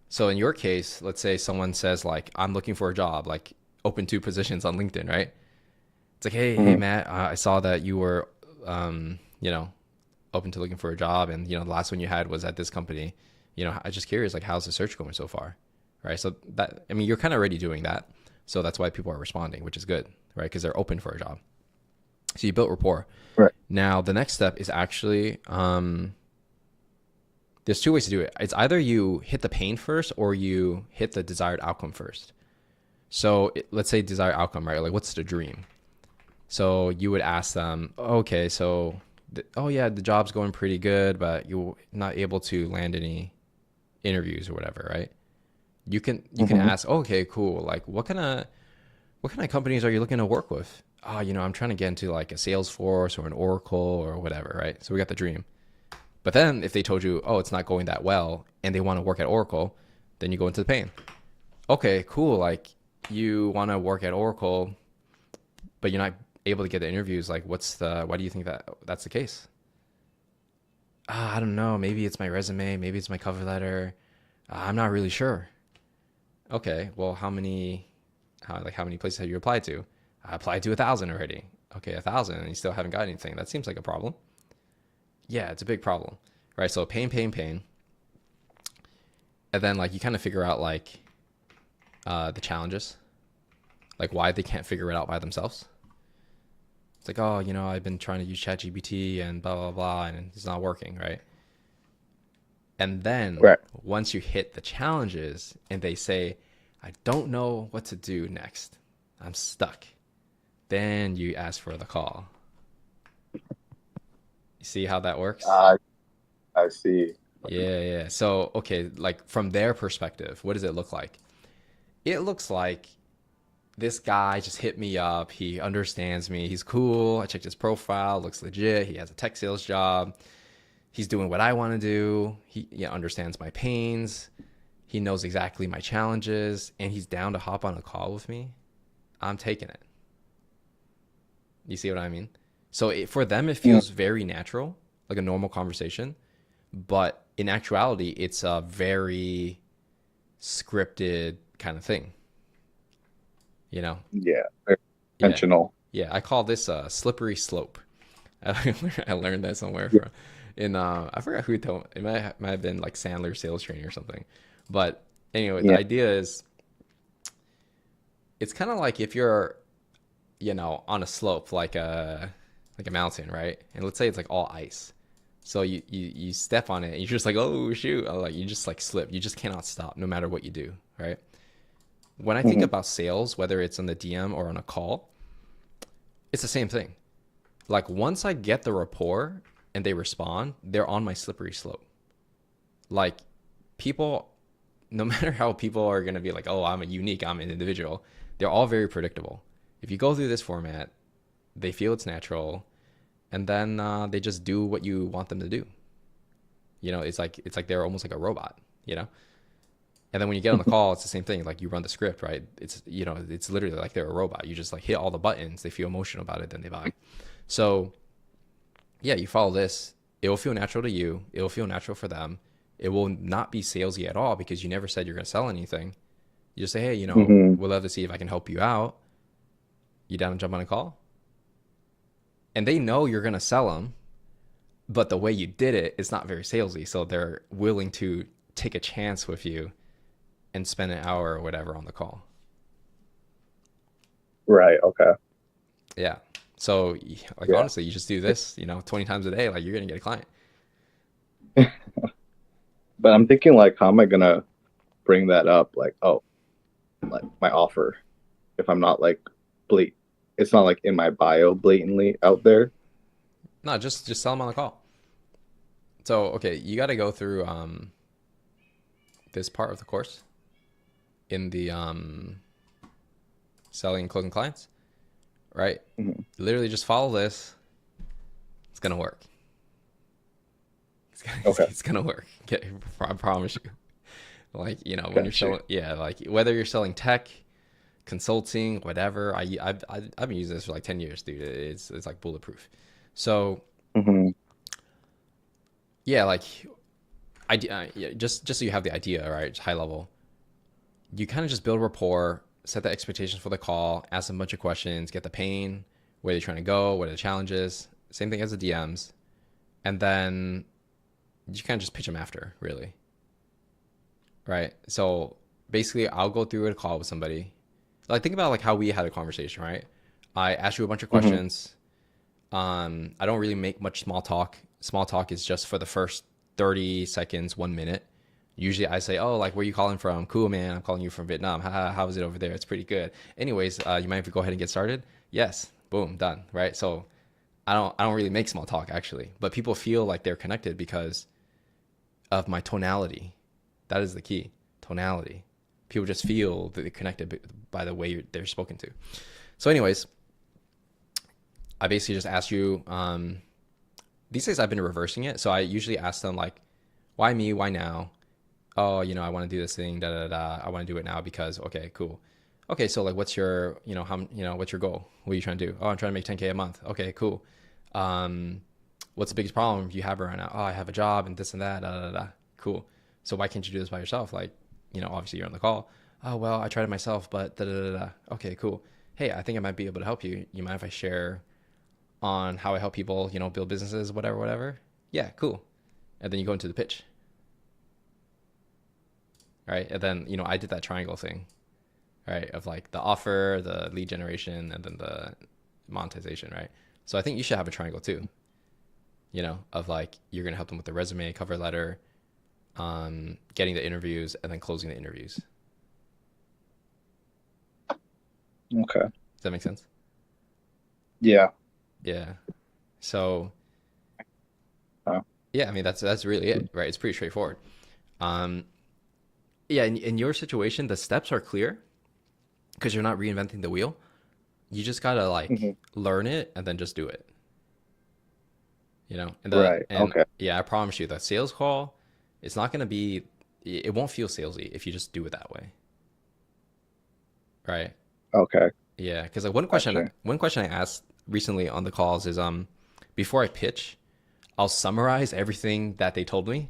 So in your case, let's say someone says like, "I'm looking for a job," like open 2 positions on LinkedIn, right? It's like, hey, Matt, I saw that you were, open to looking for a job, and the last one you had was at this company. I'm just curious, like, how's the search going so far, right? So that, I mean, you're kind of already doing that, so that's why people are responding, which is good, right? Because they're open for a job. So you built rapport. Right. Now the next step is actually, there's 2 ways to do it. It's either you hit the pain first, or you hit the desired outcome first. So let's say desired outcome, right? Like, what's the dream? So you would ask them, "Okay, so, yeah, the job's going pretty good, but you're not able to land any interviews or whatever, right?" You can ask, "Okay, cool. Like, what kind of companies are you looking to work with?" "Oh, I'm trying to get into like a Salesforce or an Oracle or whatever," right? So we got the dream. But then if they told you, "Oh, it's not going that well," and they want to work at Oracle, then you go into the pain. "Okay, cool. Like, you want to work at Oracle, but you're not able to get the interviews. Like, why do you think that's the case?" "I don't know. Maybe it's my resume. Maybe it's my cover letter. I'm not really sure." "Okay, well, how many places have you applied to?" I applied to 1,000 already. Okay, 1,000, and you still haven't got anything. That seems like a problem. Yeah, it's a big problem, right? So pain, and then like you kind of figure out like the challenges, like why they can't figure it out by themselves. It's like, oh, I've been trying to use ChatGPT and blah blah blah, and it's not working, right? And then Right. once you hit the challenges and they say, I don't know what to do next, I'm stuck, then you ask for the call. You see how that works? I see. Yeah. So, okay, like from their perspective, what does it look like? It looks like this guy just hit me up. He understands me. He's cool. I checked his profile. Looks legit. He has a tech sales job. He's doing what I want to do. He understands my pains. He knows exactly my challenges, and he's down to hop on a call with me. I'm taking it. You see what I mean? So for them, it feels very natural, like a normal conversation. But in actuality, it's a very scripted kind of thing. Yeah. Very intentional. Yeah, I call this a slippery slope. I learned that somewhere from I forgot who told it. Might have been like Sandler sales training or something. But anyway, the idea is it's kind of like if you're on a slope like a mountain, right? And let's say it's like all ice. So you step on it and you're just like, oh shoot, like you just like slip. You just cannot stop no matter what you do, right? When I think about sales, whether it's on the DM or on a call, it's the same thing. Like once I get the rapport and they respond, they're on my slippery slope. Like people, no matter how people are going to be like, oh, I'm an individual, they're all very predictable. If you go through this format, they feel it's natural, and then they just do what you want them to do. It's like they're almost like a robot, And then when you get on the call, it's the same thing. Like you run the script, right? It's it's literally like they're a robot. You just like hit all the buttons. They feel emotional about it, then they buy. So yeah, you follow this. It will feel natural to you. It will feel natural for them. It will not be salesy at all because you never said you're going to sell anything. You just say, hey, we'd love to see if I can help you out. You down to jump on a call? And they know you're going to sell them, but the way you did it is not very salesy. So they're willing to take a chance with you and spend an hour or whatever on the call. Right. Okay. Yeah. So like, honestly, you just do this, 20 times a day, like you're going to get a client. But I'm thinking like, how am I going to bring that up? Like, oh, like my offer, if I'm not like it's not like in my bio blatantly out there. No, just sell them on the call. So, okay, you got to go through this part of the course in the selling and closing clients, right? Literally just follow this. It's going to work. It's going to work. I promise you. Like, when you're selling, like whether you're selling tech, consulting, whatever, I've been using this for like 10 years, dude. It's like bulletproof. So like just so you have the idea, right? Just high level, you kind of just build rapport, set the expectations for the call, ask them a bunch of questions, get the pain, where they're trying to go, what are the challenges, same thing as the DMs, and then you kind of just pitch them after, really, right? So basically I'll go through a call with somebody. Like think about like how we had a conversation, right? I asked you a bunch of questions. I don't really make much small talk. Small talk is just for the first 30 seconds, 1 minute. Usually I say, oh, like, where you calling from? Cool, man. I'm calling you from Vietnam. How is it over there? It's pretty good. Anyways, you mind if we go ahead and get started? Yes. Boom. Done. Right. So I don't really make small talk actually, but people feel like they're connected because of my tonality. That is the key. Tonality. People just feel that they're connected by the way they're spoken to. So anyways, I basically just ask you, these days I've been reversing it. So I usually ask them like, why me? Why now? Oh, I want to do this thing, I want to do it now because, okay, cool. Okay. So like, what's your, what's your goal? What are you trying to do? Oh, I'm trying to make 10K a month. Okay, cool. What's the biggest problem you have right now? Oh, I have a job and this and that, Cool. So why can't you do this by yourself? Like, obviously you're on the call. Oh, well, I tried it myself, but Okay, cool. hey, I think I might be able to help you. You mind if I share on how I help people, you know, build businesses, whatever, whatever? Yeah, cool. And then you go into the pitch. Right. And then, you know, I did that triangle thing, right? Of like the offer, the lead generation, and then the monetization, right? So I think you should have a triangle too, you know, of like you're going to help them with the resume, cover letter, getting the interviews, and then closing the interviews. Okay. Does that make sense? Yeah. Yeah. So, Oh. yeah, I mean, that's really it, right? It's pretty straightforward. Yeah, in your situation, the steps are clear because you're not reinventing the wheel. You just gotta like learn it and then just do it. You know, and Right. and Okay. yeah, I promise you that sales call, it's not gonna be, it won't feel salesy if you just do it that way, right? Okay. Yeah, because like Gotcha. one question I asked recently on the calls is before I pitch, I'll summarize everything that they told me.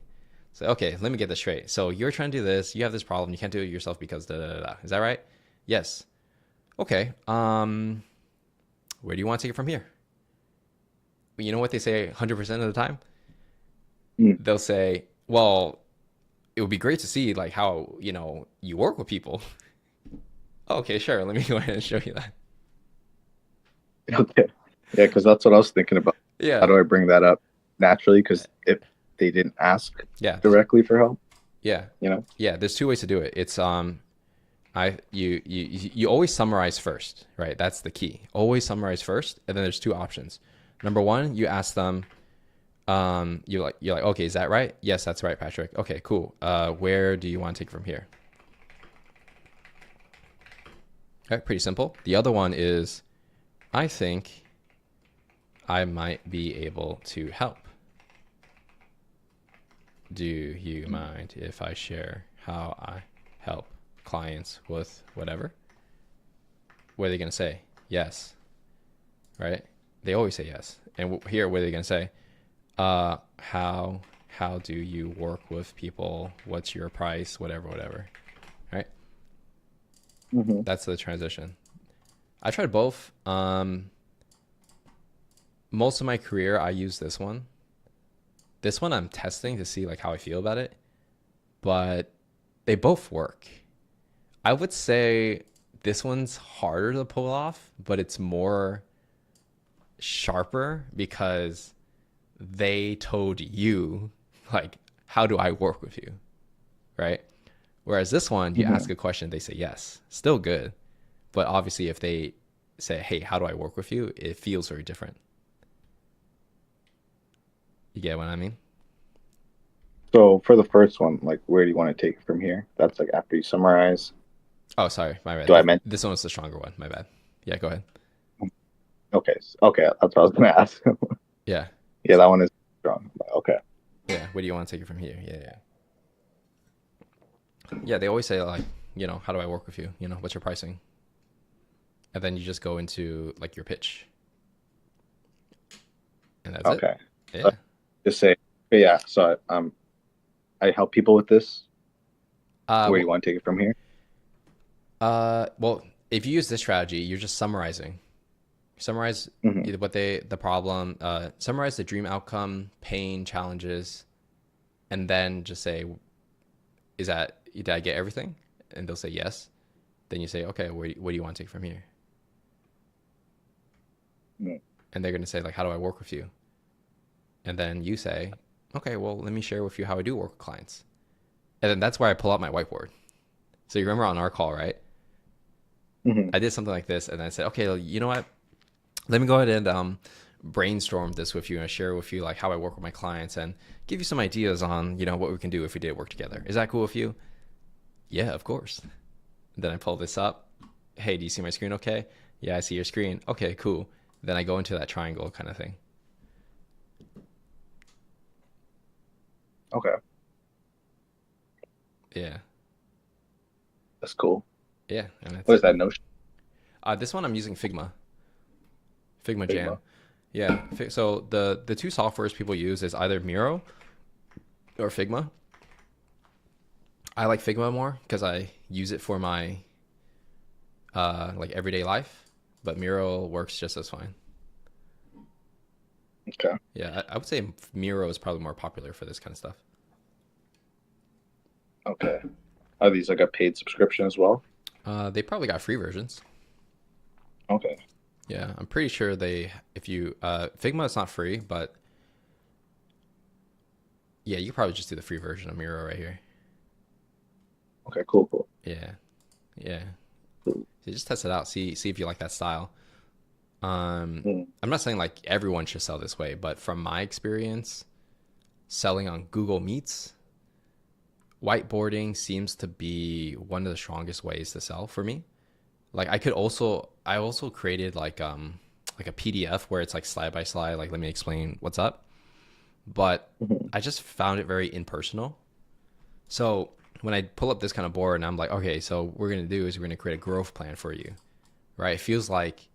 So okay, let me get this straight. So you're trying to do this, you have this problem, you can't do it yourself because da da da. Da. Is that right? Yes. Okay. Where do you want to take it from here? You know what they say 100% of the time? Mm. They'll say, well, it would be great to see like how, you know, you work with people. Okay, sure. Let me go ahead and show you that. Okay. Yeah, because that's what I was thinking about. How Yeah. do I bring that up naturally? Because if they didn't ask Yeah. directly for help, Yeah. you know? Yeah. There's two ways to do it. It's you always summarize first, right? That's the key. Always summarize first, and then there's two options. Number one, you ask them, you're like, okay, is that right? Yes, that's right, Patrick. Okay, cool. Where do you want to take it from here? All right, pretty simple. The other one is, I think I might be able to help. Do you mind if I share how I help clients with whatever? What are they going to say? Yes. Right? They always say yes. And here, what are they going to say? How do you work with people? What's your price? Whatever, whatever. Right? Mm-hmm. That's the transition. I tried both. Most of my career, I use this one. This one I'm testing to see like how I feel about it, but they both work. I would say this one's harder to pull off, but it's more sharper because they told you like, how do I work with you? Right? Whereas this one, you ask a question, they say yes. Still good. But obviously if they say, hey, how do I work with you? It feels very different. You get what I mean? So for the first one, like, where do you want to take it from here? That's like after you summarize. Oh, sorry. My bad. Do I meant? This one was the stronger one. My bad. Yeah, go ahead. Okay. Okay. That's what I was going to ask. Yeah. Yeah, that one is strong. Okay. Yeah. Where do you want to take it from here? Yeah, yeah. Yeah, they always say like, you know, how do I work with you? You know, what's your pricing? And then you just go into like your pitch. And that's Okay. it. Yeah. So just say, yeah. So I help people with this. Where do you want to take it from here? Well, if you use this strategy, you're just summarizing. Summarize what the problem, summarize the dream outcome, pain, challenges, and then just say, did I get everything? And they'll say yes. Then you say, okay, what do you want to take from here? And they're going to say like, how do I work with you? And then you say, okay, well, let me share with you how I do work with clients. And then that's where I pull out my whiteboard. So you remember on our call, right? I did something like this and I said, okay, you know what? Let me go ahead and brainstorm this with you and share with you like how I work with my clients and give you some ideas on, you know, what we can do if we did work together. Is that cool with you? Yeah, of course. And then I pull this up. Hey, do you see my screen okay? Yeah, I see your screen. Okay, cool. Then I go into that triangle kind of thing. Okay. Yeah. That's cool. Yeah. And What is that Notion? This one I'm using Figma. Figma Jam. Figma. Yeah. So the two softwares people use is either Miro or Figma. I like Figma more because I use it for my like everyday life. but Miro works just as fine. Okay. Yeah, I would say Miro is probably more popular for this kind of stuff. Okay. Are these like a paid subscription as well? They probably got free versions. Okay. Yeah, I'm pretty sure if you, Figma is not free, but yeah, you could probably just do the free version of Miro right here. Okay. Cool. Yeah. So just test it out. See if you like that style. I'm not saying like everyone should sell this way, but from my experience, selling on Google Meets, whiteboarding seems to be one of the strongest ways to sell for me. Like I also created like a PDF where it's like slide by slide, like let me explain what's up. But I just found it very impersonal. So when I pull up this kind of board and I'm like, okay, so what we're gonna do is we're gonna create a growth plan for you, right? It feels like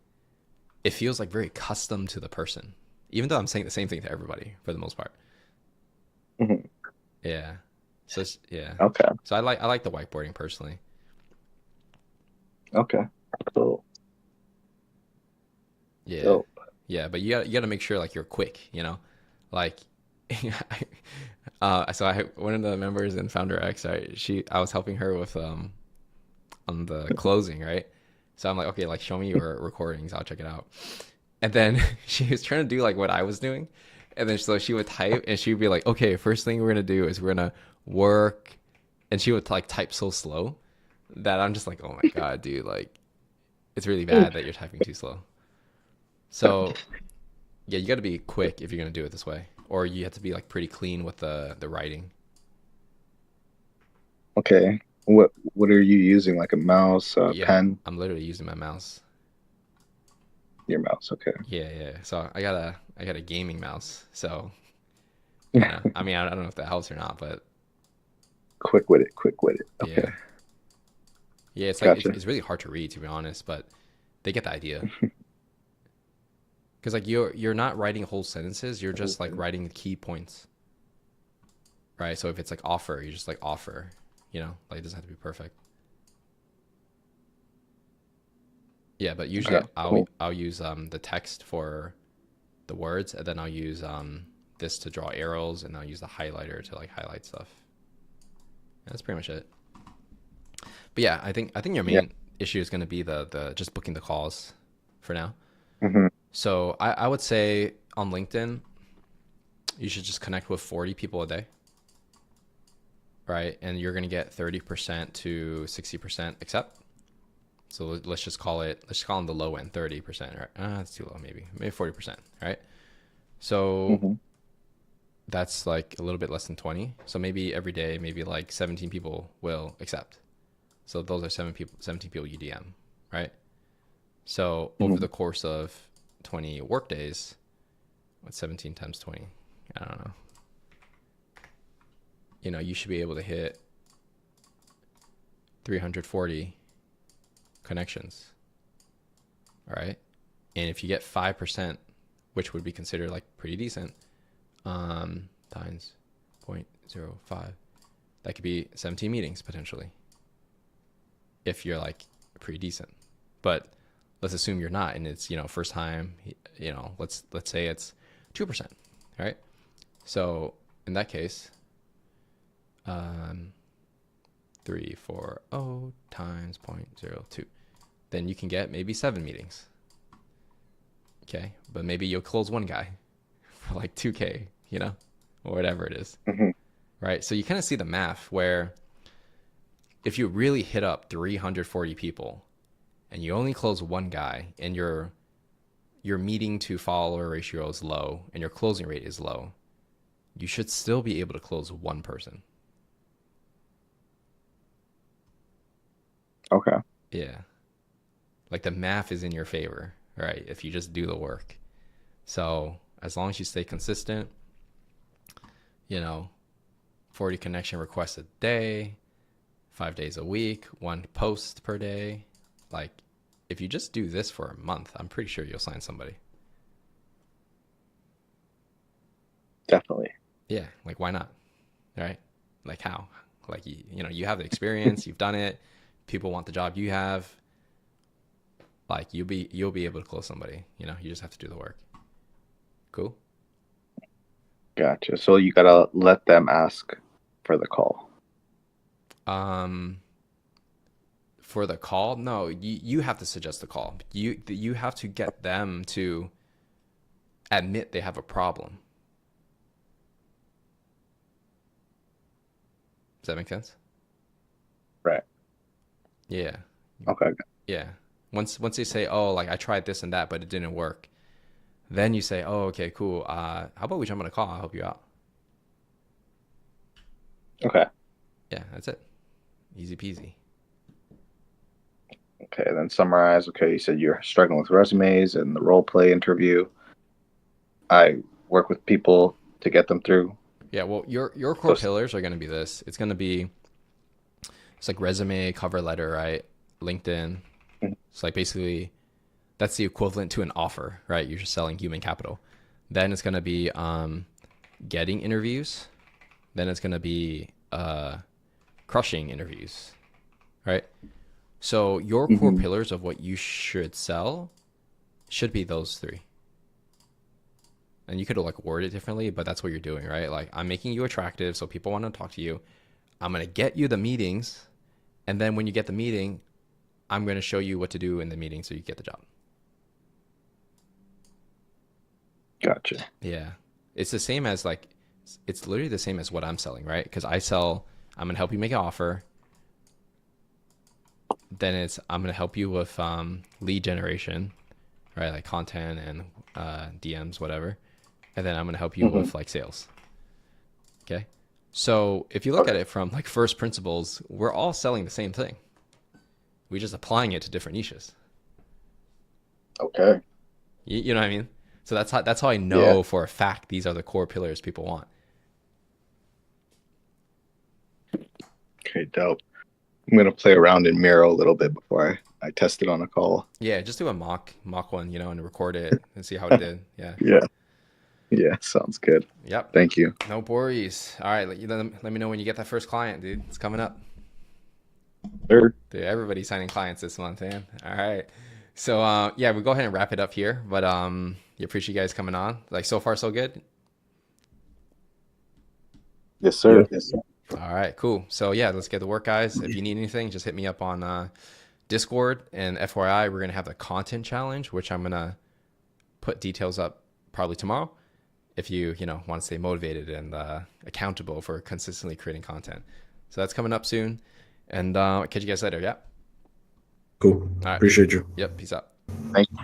very custom to the person, even though I'm saying the same thing to everybody for the most part. Mm-hmm. Yeah. So yeah. Okay. So I like the whiteboarding personally. Okay. Cool. Yeah. Dope. Yeah, but you got to make sure like you're quick, you know, like. So one of the members in Founder X, I was helping her with on the closing, right? So I'm like, okay, like show me your recordings, I'll check it out. And then she was trying to do like what I was doing, and then so she would type, and she would be like, okay, first thing we're gonna do is we're gonna work, and she would like type so slow that I'm just like, oh my god, dude, like it's really bad that you're typing too slow. So yeah, you got to be quick if you're gonna do it this way, or you have to be like pretty clean with the writing. Okay. What are you using? Like a mouse, pen? I'm literally using my mouse. Your mouse, okay. Yeah. So I got a gaming mouse. So Yeah. I mean, I don't know if that helps or not, but Quick with it. Okay. yeah. Yeah, it's like Gotcha. it's really hard to read, to be honest, but they get the idea. Because like you're not writing whole sentences, you're just like writing the key points, right? So if it's like offer, you just like offer, you know, like it doesn't have to be perfect. Yeah, but usually Okay, cool. I'll use the text for the words, and then I'll use this to draw arrows, and I'll use the highlighter to like highlight stuff. And that's pretty much it. But yeah, I think your main issue is going to be the just booking the calls for now. Mm-hmm. So I would say on LinkedIn, you should just connect with 40 people a day, right? And you're going to get 30% to 60% accept. So let's just call them the low end, 30%, right? That's too low, maybe 40%, right? So that's like a little bit less than 20. So maybe every day, maybe like 17 people will accept. So those are 17 people you DM, right? So over the course of 20 work days, what's 17 times 20? I don't know. You know, you should be able to hit 340 connections. All right. And if you get 5%, which would be considered like pretty decent, times 0.05, that could be 17 meetings potentially. If you're like pretty decent. But let's assume you're not, and it's, you know, first time, you know, let's say it's 2%, right? So in that case, 340 times 0.02, then you can get maybe 7 meetings. Okay, but maybe you'll close one guy for like 2K, you know, or whatever it is, right? So you kind of see the math where if you really hit up 340 people and you only close one guy, and your meeting to follower ratio is low and your closing rate is low, you should still be able to close one person. Okay. Yeah. Like the math is in your favor, right? If you just do the work. So as long as you stay consistent, you know, 40 connection requests a day, 5 days a week, 1 post per day. Like if you just do this for a month, I'm pretty sure you'll sign somebody. Definitely. Yeah. Like why not? Right? Like how? Like, you know, you have the experience, you've done it. People want the job you have. Like you'll be able to close somebody. You know, you just have to do the work. Cool. Gotcha. So you gotta let them ask for the call. For the call, no, you have to suggest the call. You have to get them to admit they have a problem. Does that make sense? Right. Yeah. Okay. Yeah. Once they say, oh, like I tried this and that, but it didn't work, then you say, oh, okay, cool. How about we jump on a call? I'll help you out. Okay. Yeah, that's it. Easy peasy. Okay. Then summarize. Okay, you said you're struggling with resumes and the role play interview. I work with people to get them through. Yeah, well, your core pillars are going to be this. It's going to be, it's like resume, cover letter, right? LinkedIn. It's like basically that's the equivalent to an offer, right? You're just selling human capital. Then it's going to be getting interviews. Then it's going to be crushing interviews, right? So your core pillars of what you should sell should be those three. And you could like word it differently, but that's what you're doing, right? Like I'm making you attractive so people want to talk to you. I'm going to get you the meetings. And then when you get the meeting, I'm going to show you what to do in the meeting so you get the job. Gotcha. Yeah. It's the same as like, it's literally the same as what I'm selling, right? Because I'm going to help you make an offer. Then I'm going to help you with lead generation, right? Like content and DMs, whatever. And then I'm going to help you with like sales. Okay. So if you look at it from like first principles, we're all selling the same thing. We're just applying it to different niches. Okay. You know what I mean? So that's how I know for a fact these are the core pillars people want. Okay, dope. I'm gonna play around in Miro a little bit before I test it on a call. Yeah, just do a mock one, and record it and see how it did. Yeah. Yeah, sounds good. Yep. Thank you. No worries. All right, let me know when you get that first client, dude. It's coming up. Sure. Dude, everybody's signing clients this month, man. All right. So yeah, we'll go ahead and wrap it up here. But you appreciate you guys coming on. Like so far so good? Yes, sir. Yes. All right, cool. So yeah, let's get to work, guys. If you need anything, just hit me up on Discord. And FYI, we're gonna have the content challenge, which I'm gonna put details up probably tomorrow. If you want to stay motivated and accountable for consistently creating content. So that's coming up soon. And catch you guys later. Yeah. Cool. All right. Appreciate you. Yep. Peace out. Thank you.